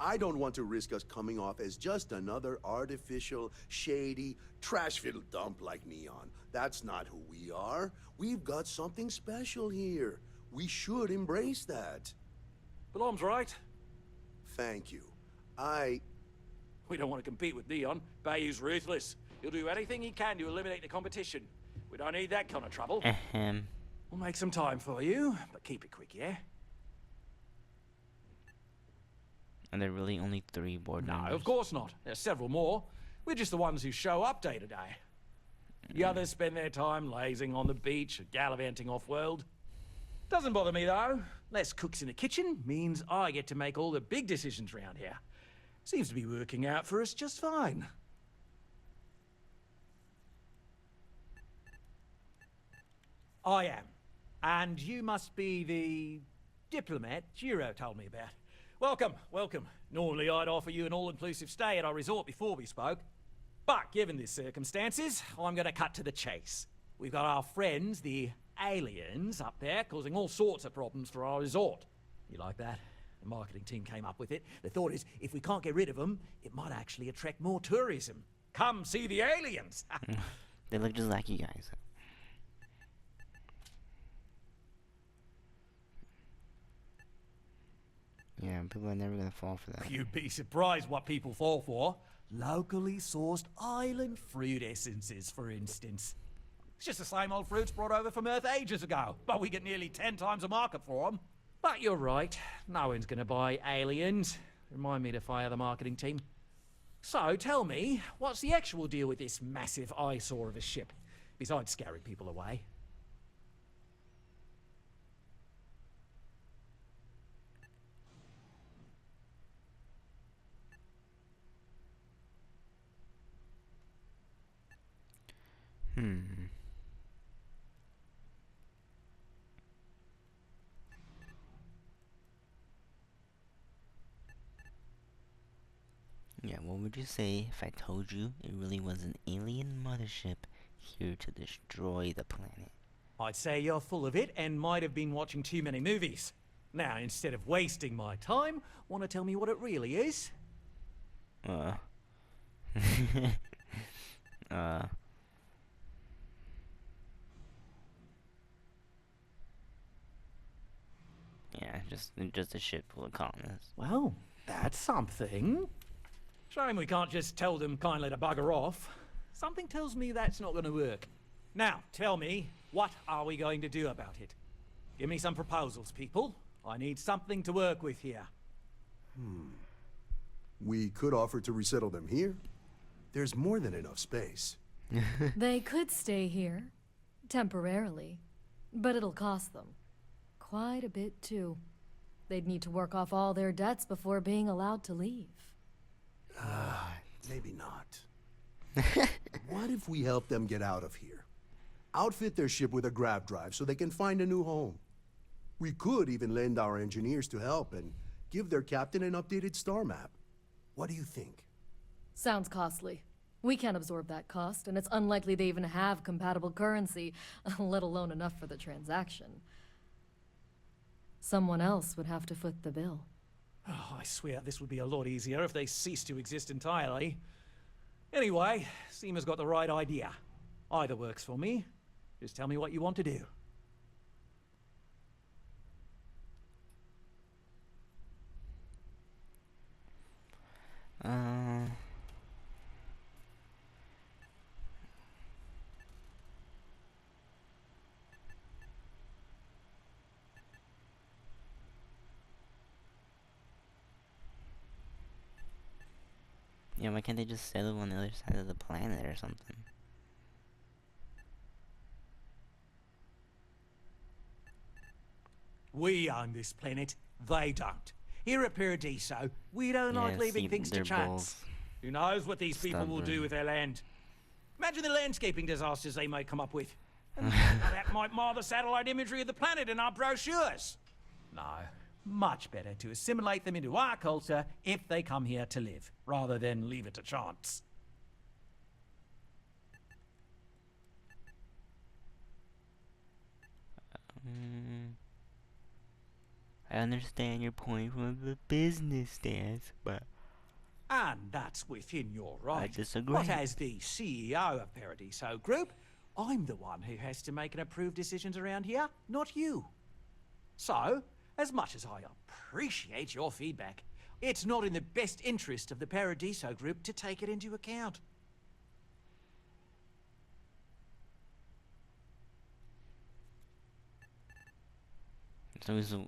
I don't want to risk us coming off as just another artificial, shady, trash-filled dump like Neon. That's not who we are. We've got something special here. We should embrace that. Balom's right. Thank you. We don't want to compete with Neon. Bayou's ruthless. He'll do anything he can to eliminate the competition. We don't need that kind of trouble. We'll make some time for you, but keep it quick, yeah? And there are really only 3 board members? No, of course not. There's several more. We're just the ones who show up day to day. The others spend their time lazing on the beach or gallivanting off-world. Doesn't bother me, though. Less cooks in the kitchen means I get to make all the big decisions around here. Seems to be working out for us just fine. I am. And you must be the diplomat Jiro told me about. Welcome, welcome. Normally I'd offer you an all-inclusive stay at our resort before we spoke. But given the circumstances, I'm gonna cut to the chase. We've got our friends, the aliens, up there causing all sorts of problems for our resort. You like that? The marketing team came up with it. The thought is, if we can't get rid of them, it might actually attract more tourism. Come see the aliens! They look just like you guys. Yeah, people are never gonna fall for that. You'd be surprised what people fall for. Locally sourced island fruit essences, for instance. It's just the same old fruits brought over from Earth ages ago, but we get nearly 10 times the market for them. But you're right, no one's gonna buy aliens. Remind me to fire the marketing team. So, tell me, what's the actual deal with this massive eyesore of a ship, besides scaring people away? Yeah, what would you say if I told you it really was an alien mothership here to destroy the planet? I'd say you're full of it and might have been watching too many movies. Now, instead of wasting my time, want to tell me what it really is? Yeah, just a ship full of colonists. Well, that's something. Shame we can't just tell them kindly to bugger off. Something tells me that's not going to work. Now, tell me, what are we going to do about it? Give me some proposals, people. I need something to work with here. We could offer to resettle them here. There's more than enough space. They could stay here, temporarily, but it'll cost them. Quite a bit, too. They'd need to work off all their debts before being allowed to leave. Maybe not. What if we help them get out of here? Outfit their ship with a grav drive so they can find a new home. We could even lend our engineers to help and give their captain an updated star map. What do you think? Sounds costly. We can't absorb that cost, and it's unlikely they even have compatible currency, let alone enough for the transaction. Someone else would have to foot the bill. Oh, I swear this would be a lot easier if they ceased to exist entirely. Anyway, Seema's got the right idea. Either works for me. Just tell me what you want to do. Yeah, why can't they just settle on the other side of the planet or something? We own this planet, they don't. Here at Paradiso, we don't like leaving things to chance. Who knows what these people will do with their land? Imagine the landscaping disasters they may come up with. And that might mar the satellite imagery of the planet in our brochures. No, much better to assimilate them into our culture if they come here to live, rather than leave it to chance. I understand your point from the business stance, but... And that's within your right. I disagree. But as the CEO of Paradiso Group, I'm the one who has to make and approve decisions around here, not you. So, as much as I appreciate your feedback, it's not in the best interest of the Paradiso Group to take it into account. So,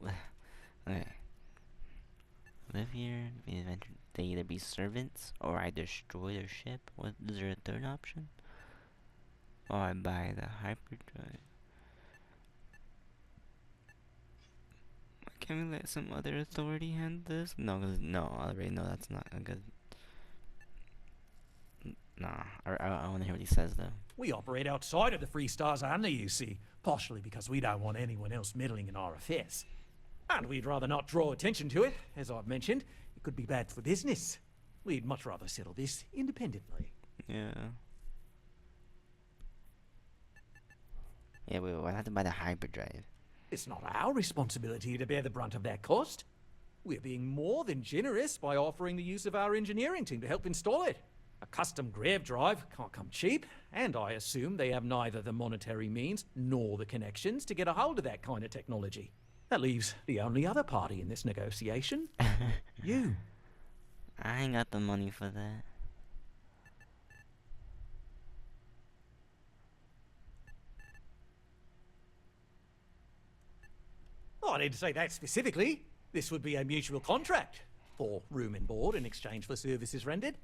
okay. Live here, they either be servants, or I destroy their ship. What, is there a third option? Or I buy the hyperdrive. Can we let some other authority handle this? No, I already know that's not a good... Nah, I want to hear what he says, though. We operate outside of the Free Stars only, you see, partially because we don't want anyone else meddling in our affairs. And we'd rather not draw attention to it. As I've mentioned, it could be bad for business. We'd much rather settle this independently. Yeah. Yeah, we'll have to buy the hyperdrive. It's not our responsibility to bear the brunt of that cost. We're being more than generous by offering the use of our engineering team to help install it. A custom grav drive can't come cheap, and I assume they have neither the monetary means nor the connections to get a hold of that kind of technology. That leaves the only other party in this negotiation. You. I ain't got the money for that. Oh, I didn't say that specifically. This would be a mutual contract for room and board in exchange for services rendered.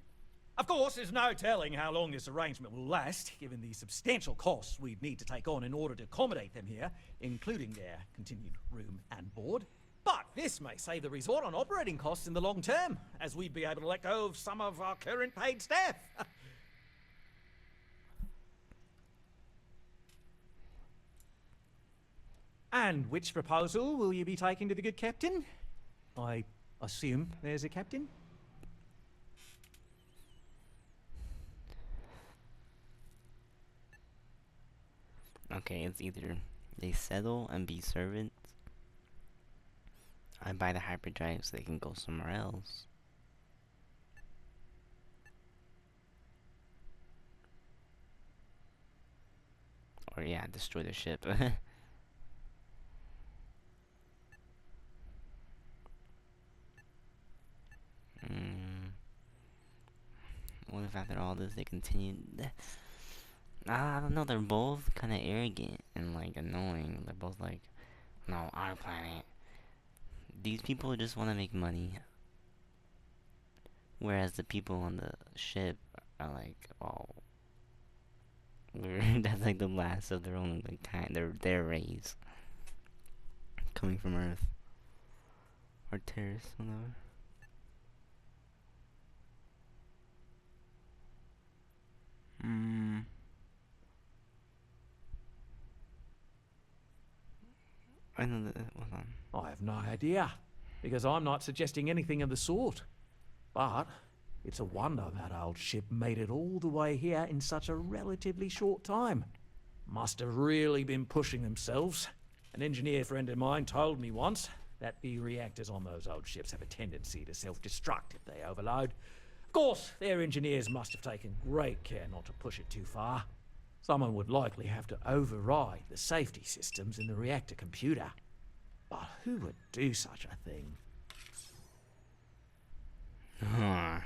Of course, there's no telling how long this arrangement will last, given the substantial costs we'd need to take on in order to accommodate them here, including their continued room and board. But this may save the resort on operating costs in the long term, as we'd be able to let go of some of our current paid staff. And which proposal will you be taking to the good captain? I assume there's a captain? Okay, it's either they settle and be servants. I buy the hyperdrive so they can go somewhere else. Or yeah, destroy the ship. if after all this they continue. I don't know. They're both kind of arrogant and like annoying. They're both like, no, our planet. These people just want to make money. Whereas the people on the ship are like, oh, that's like the last of their own like kind, their race coming from Earth or terrorists, whatever. I know that. Hold on. I have no idea, because I'm not suggesting anything of the sort. But it's a wonder that old ship made it all the way here in such a relatively short time. Must have really been pushing themselves. An engineer friend of mine told me once that the reactors on those old ships have a tendency to self-destruct if they overload. Of course, their engineers must have taken great care not to push it too far. Someone would likely have to override the safety systems in the reactor computer. But who would do such a thing? Huh.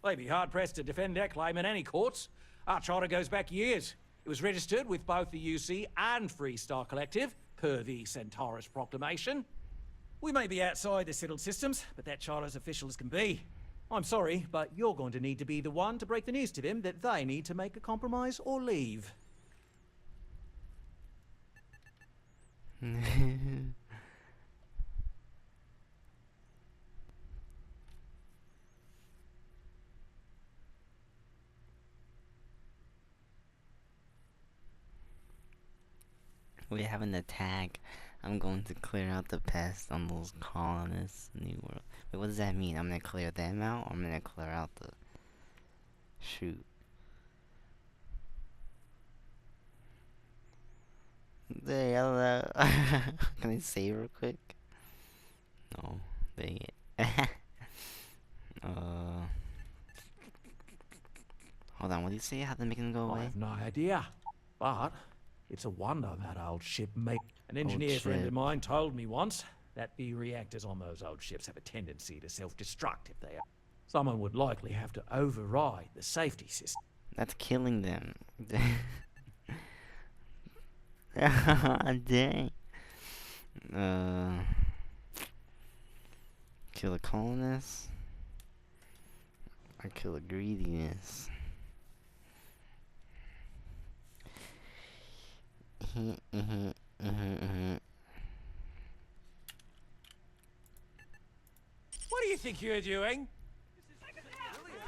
They'd be hard-pressed to defend their claim in any courts. Our charter goes back years. It was registered with both the UC and Freestar Collective, per the Centaurus Proclamation. We may be outside the settled systems, but that charter's official as can be. I'm sorry, but you're going to need to be the one to break the news to them that they need to make a compromise or leave. We have an attack. I'm going to clear out the pest on those colonists in New World. Wait, what does that mean? I'm gonna clear them out, or I'm gonna clear out the... Shoot. There, hello. Can I save real quick? No, dang it. Hold on, what do you say? How to make them go away? I have no idea, but it's a wonder that old ship made. An engineer friend of mine told me once that the reactors on those old ships have a tendency to self-destruct if they are. Someone would likely have to override the safety system. That's killing them. Dang. Kill the colonists. Or kill the greediness. What do you think you're doing?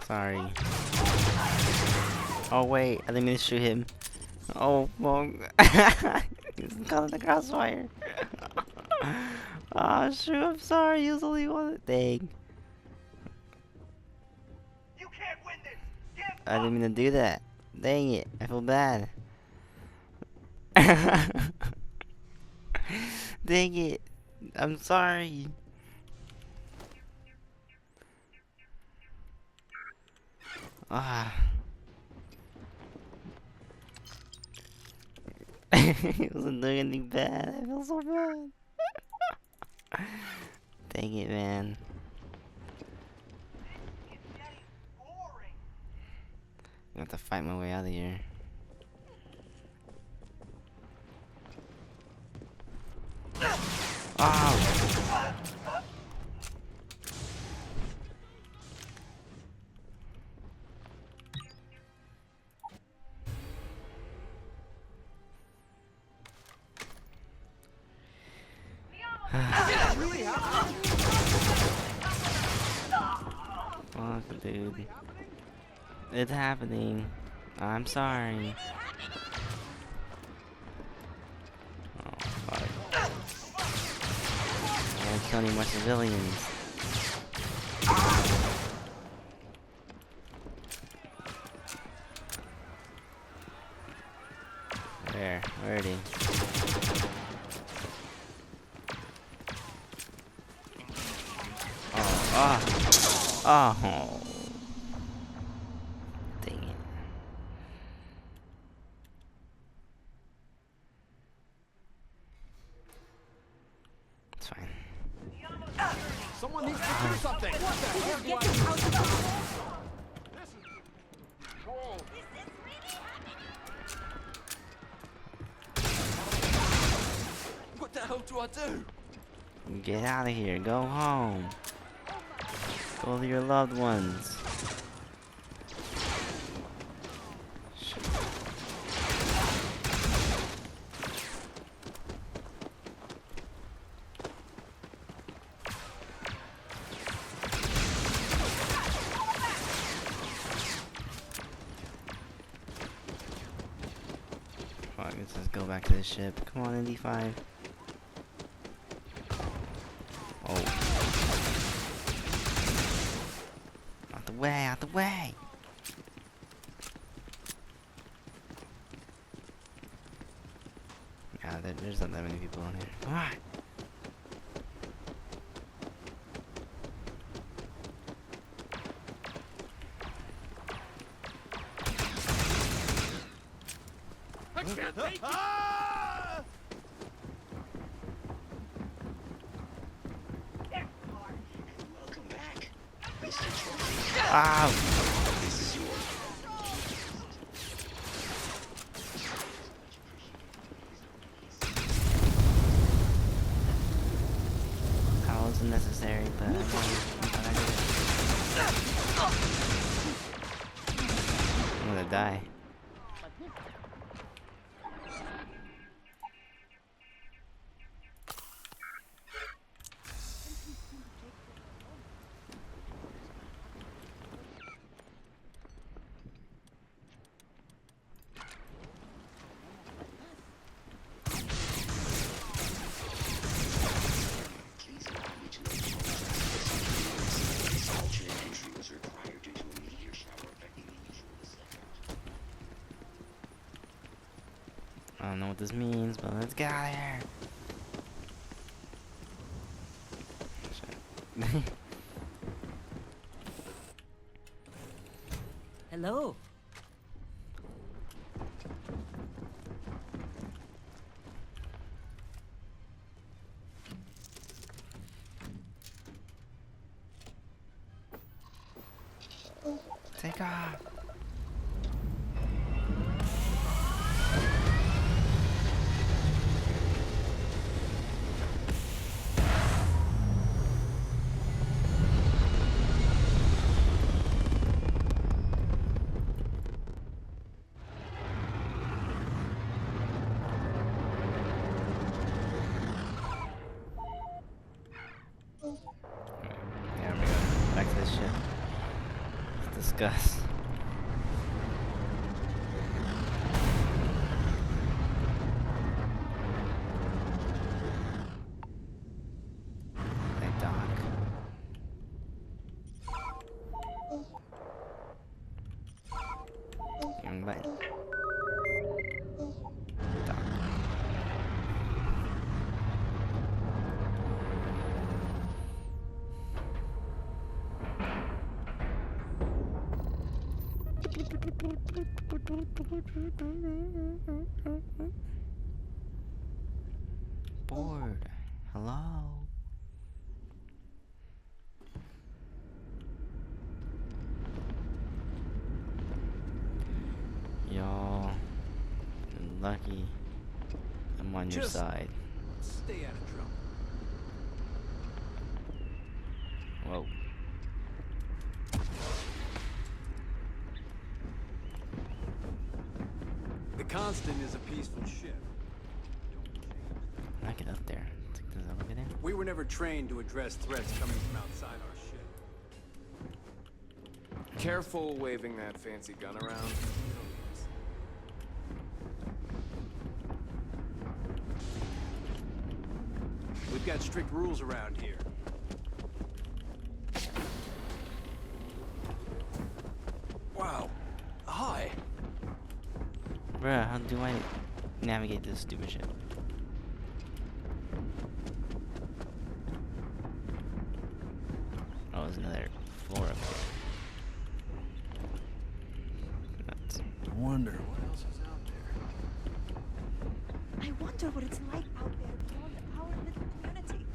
Sorry. Oh wait, I didn't mean to shoot him. Oh, well, he's caught in the crossfire. Oh shoot, I'm sorry, he was only one. Dang. You can't win this. I didn't mean to do that. Dang it, I feel bad. Dang it, I'm sorry. Ah. He wasn't doing anything bad. I feel so bad. Dang it, man. I have to fight my way out of here. Oh. Fuck, dude. It's happening. I'm sorry. Oh, fuck. I can't kill any more civilians. There, already. Oh. Dang it. Someone needs to do something! What the hell do I do? What the hell do I do? Get out of here. Go home. Go to your loved ones. Fuck, let's just go back to the ship. Come on, ND5. Oh. Out the way, out the way! Yeah, there's not that many people on here. Come on! I can't take it! Welcome back, Ow! This is your That wasn't necessary, but I'm gonna die. alternate entry was required due to a meteor shower affecting the usual sector. I don't know what this means, but let's get out of here. Hello. Take off. There we go. Back to the ship. Let's discuss. Hey, Doc. Young button. Doc. Bored. Hello. Y'all, you're lucky I'm on your Just side. stay out of trouble. Whoa. The Constant is a peaceful ship. I get up there. Take this over there. We were never trained to address threats coming from outside our ship. Careful waving that fancy gun around. We've got strict rules around here. Wow. Hi. Bruh, how do I navigate this stupid ship? Oh, there's another floor up there. Nuts. Wonder what else is out there. I wonder what it's like out there beyond our little community.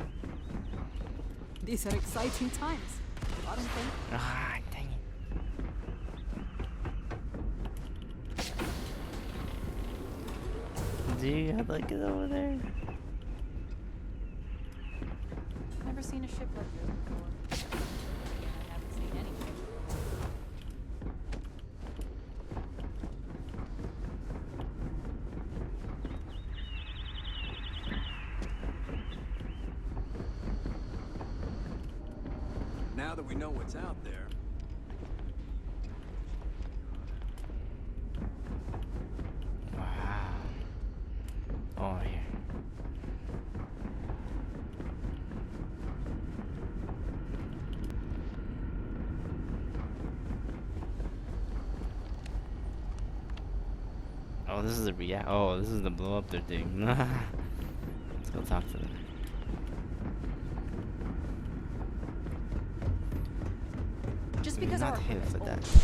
These are exciting times. I don't think. Ah, dang it. Dude, how'd I get over there? Never seen a ship like yours before. Again, I haven't seen any ship. Now that we know what's out there, Wow. Oh, here. Oh, this is the oh, this is the blow up they're doing. Let's go talk to them. Just because not our here for equipment's that.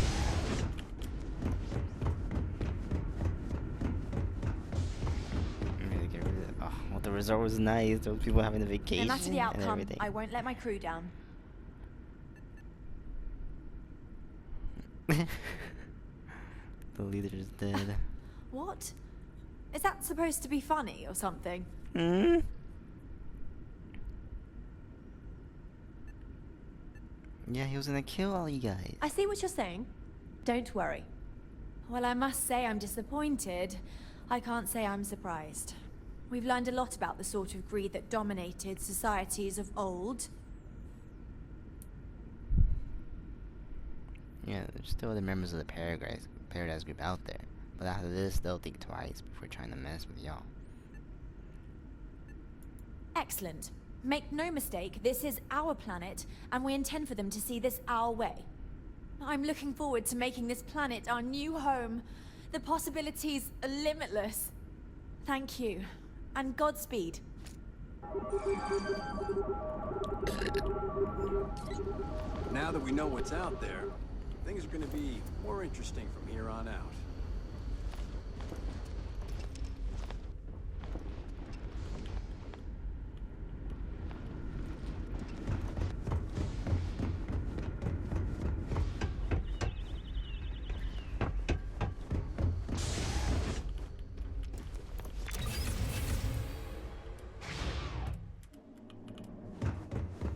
I'm gonna get rid of it. Oh, well, the resort was nice. Those people having a No vacation matter the and outcome, everything. I won't let my crew down. The leader is dead. What? Is that supposed to be funny or something? Hmm? Yeah, he was gonna kill all you guys. I see what you're saying. Don't worry. Well, I must say I'm disappointed. I can't say I'm surprised. We've learned a lot about the sort of greed that dominated societies of old. Yeah, there's still other members of the Paradise group out there. But after this, they'll think twice before trying to mess with y'all. Excellent. Make no mistake, this is our planet, and we intend for them to see this our way. I'm looking forward to making this planet our new home. The possibilities are limitless. Thank you, and Godspeed. now that we know what's out there, things are going to be more interesting from here on out.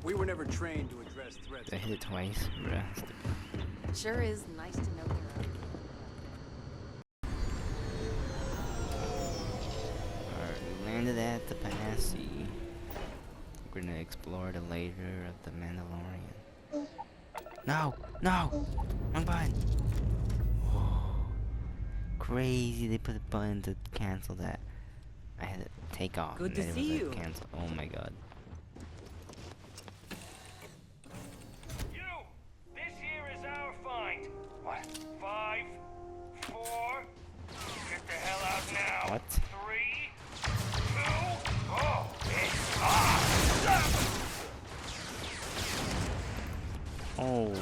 We were never trained to address threats. I hit it twice, bruh. Sure is nice to know they're out. Alright, we landed at the Passy. We're gonna explore the lair of the Mandalorian. No! No! Wrong button! Crazy, they put a button to cancel that. I had to take off. Good and to then it see was, you. like, cancel. Oh my god. This here is our find. What? 5, 4. Get the hell out now. What? 3, 2. Oh, it's off. Oh.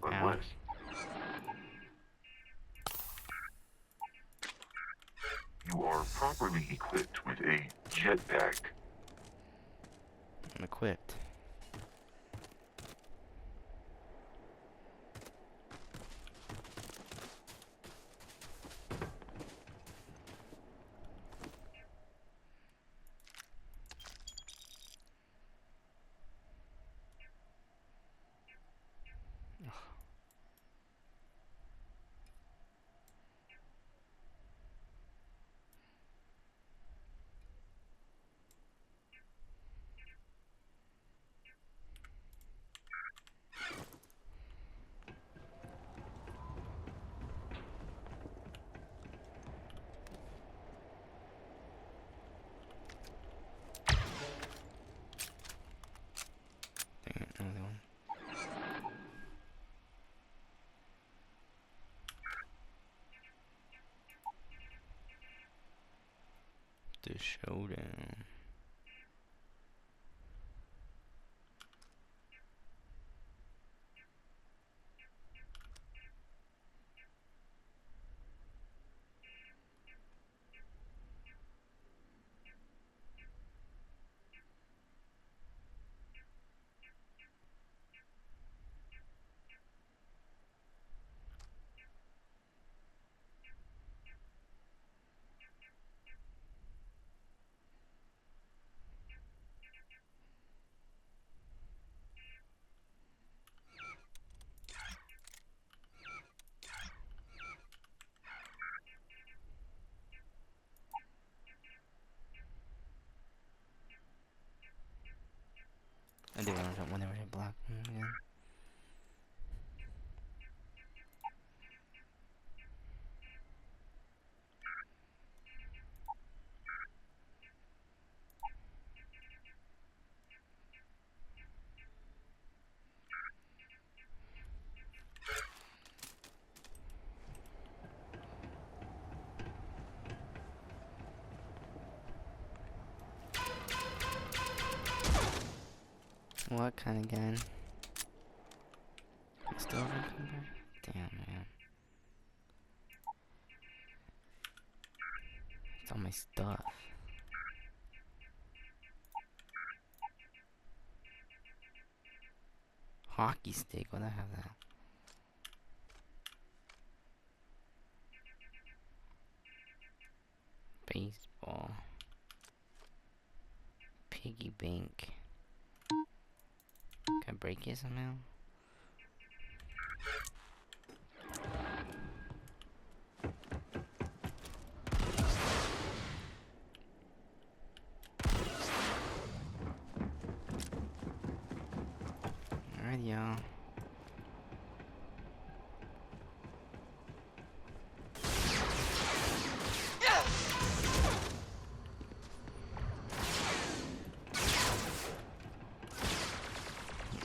Unless you are properly equipped with a jetpack. I'm equipped. The showdown. I do want to jump whenever I block him again. What kind of gun? Still over? Damn, man. It's all my stuff. Hockey stick, what do I have that? Baseball. Piggy bank. Can I break it somehow? Alright, y'all.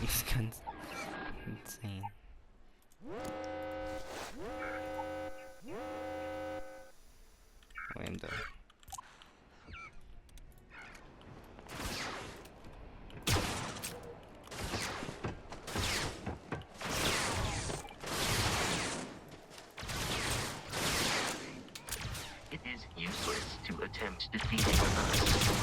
This gun's insane. Wait, I'm done. It is useless to attempt defeating us.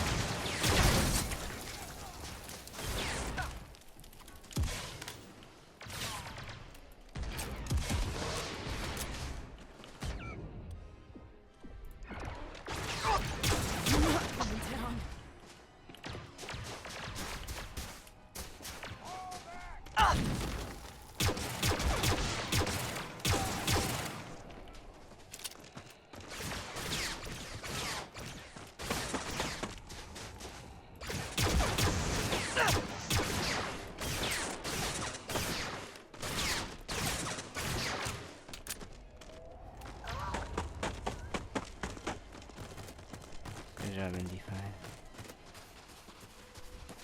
Good job, ND5.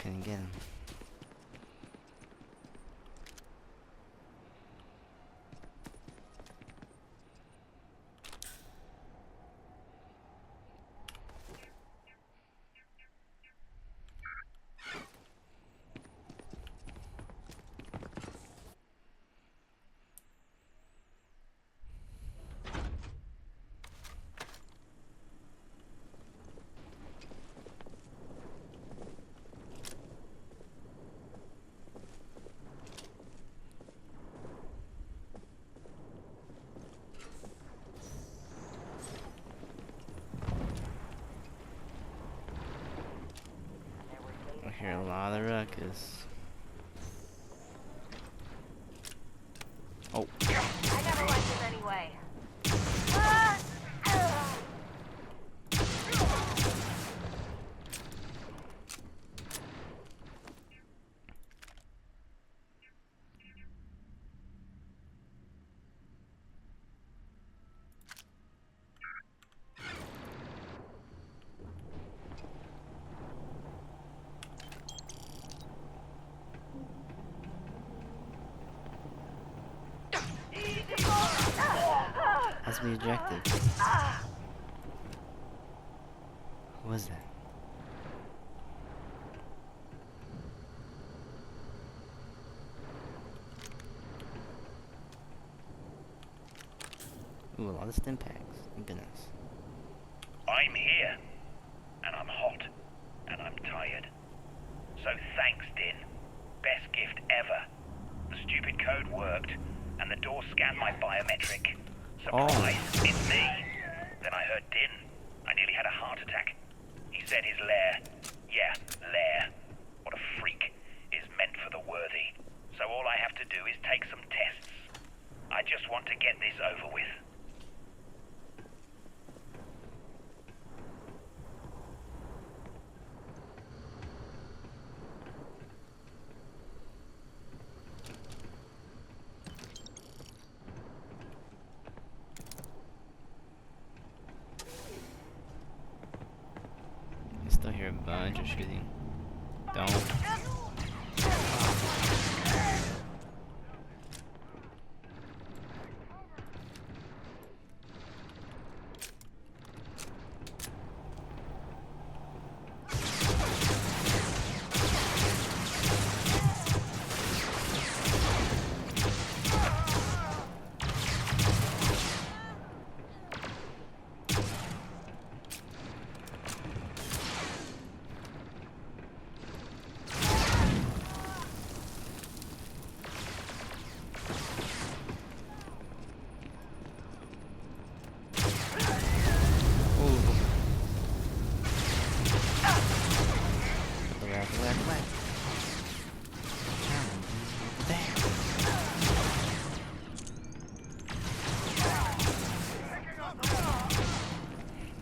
Couldn't get him. I hear a lot of ruckus. Oh. I never liked him anyway. That's the objective. was that? Ooh, a lot of stim packs. Thank goodness. I'm here, and I'm hot, and I'm tired. So thanks, Din. Best gift ever. The stupid code worked, and the door scanned my biometric. Surprise, it's me. Then I heard Din. I nearly had a heart attack. He said his lair, yeah, lair, what a freak, is meant for the worthy. So all I have to do is take some tests. I just want to get this over with. I still hear a bunch of shooting. Don't.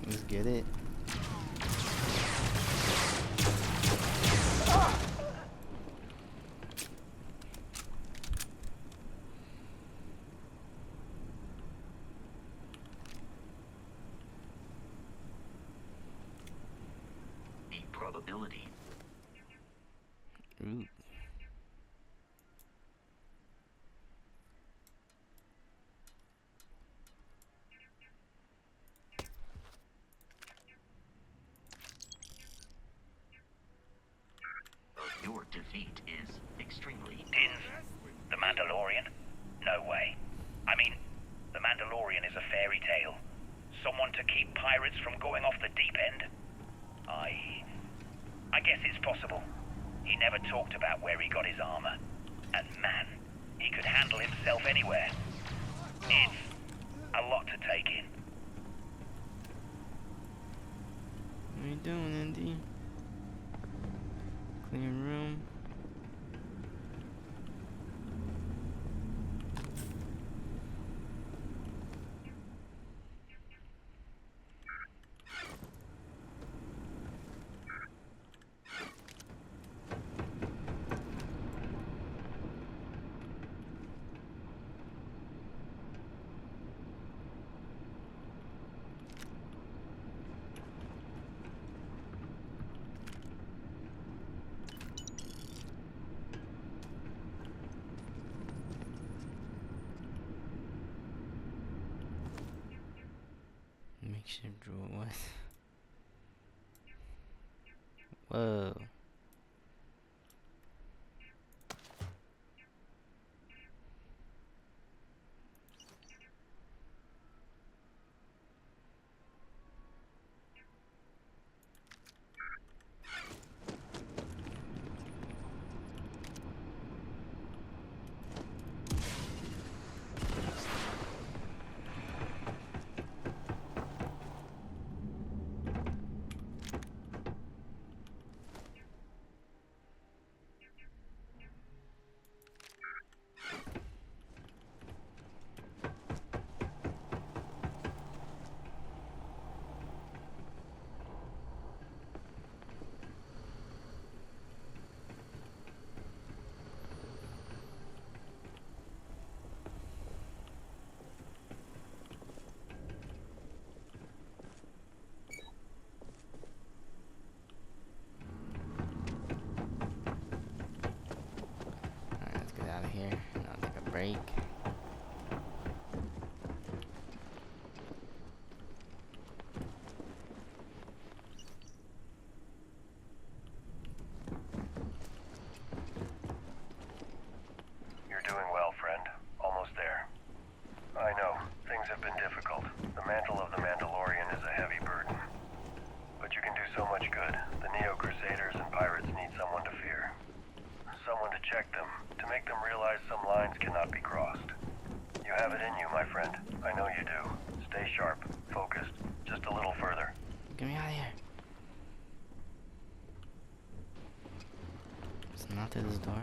Let's get it. A probability. Ooh. Your defeat is extremely... Din's the Mandalorian? No way. I mean, the Mandalorian is a fairy tale. Someone to keep pirates from going off the deep end? I guess it's possible. He never talked about where he got his armor. And man, he could handle himself anywhere. It's a lot to take in. What are you doing, Indy? Clean room. Makeshift drawer, what? Whoa. Here, and I'll take a break. friend. I know you do. Stay sharp, focused. Just a little further. Get me out of here. It's not through this door.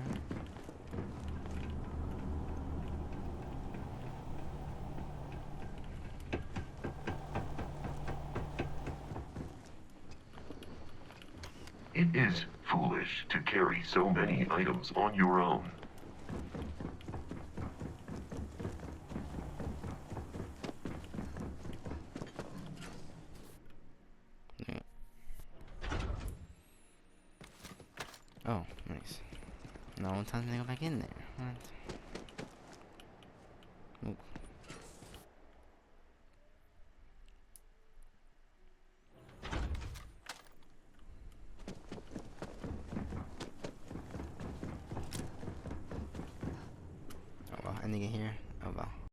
It is foolish to carry so many items on your own. Yeah. Oh, nice. No one tells me to go back in there. What? Ooh. Oh well, anything in here? Oh well.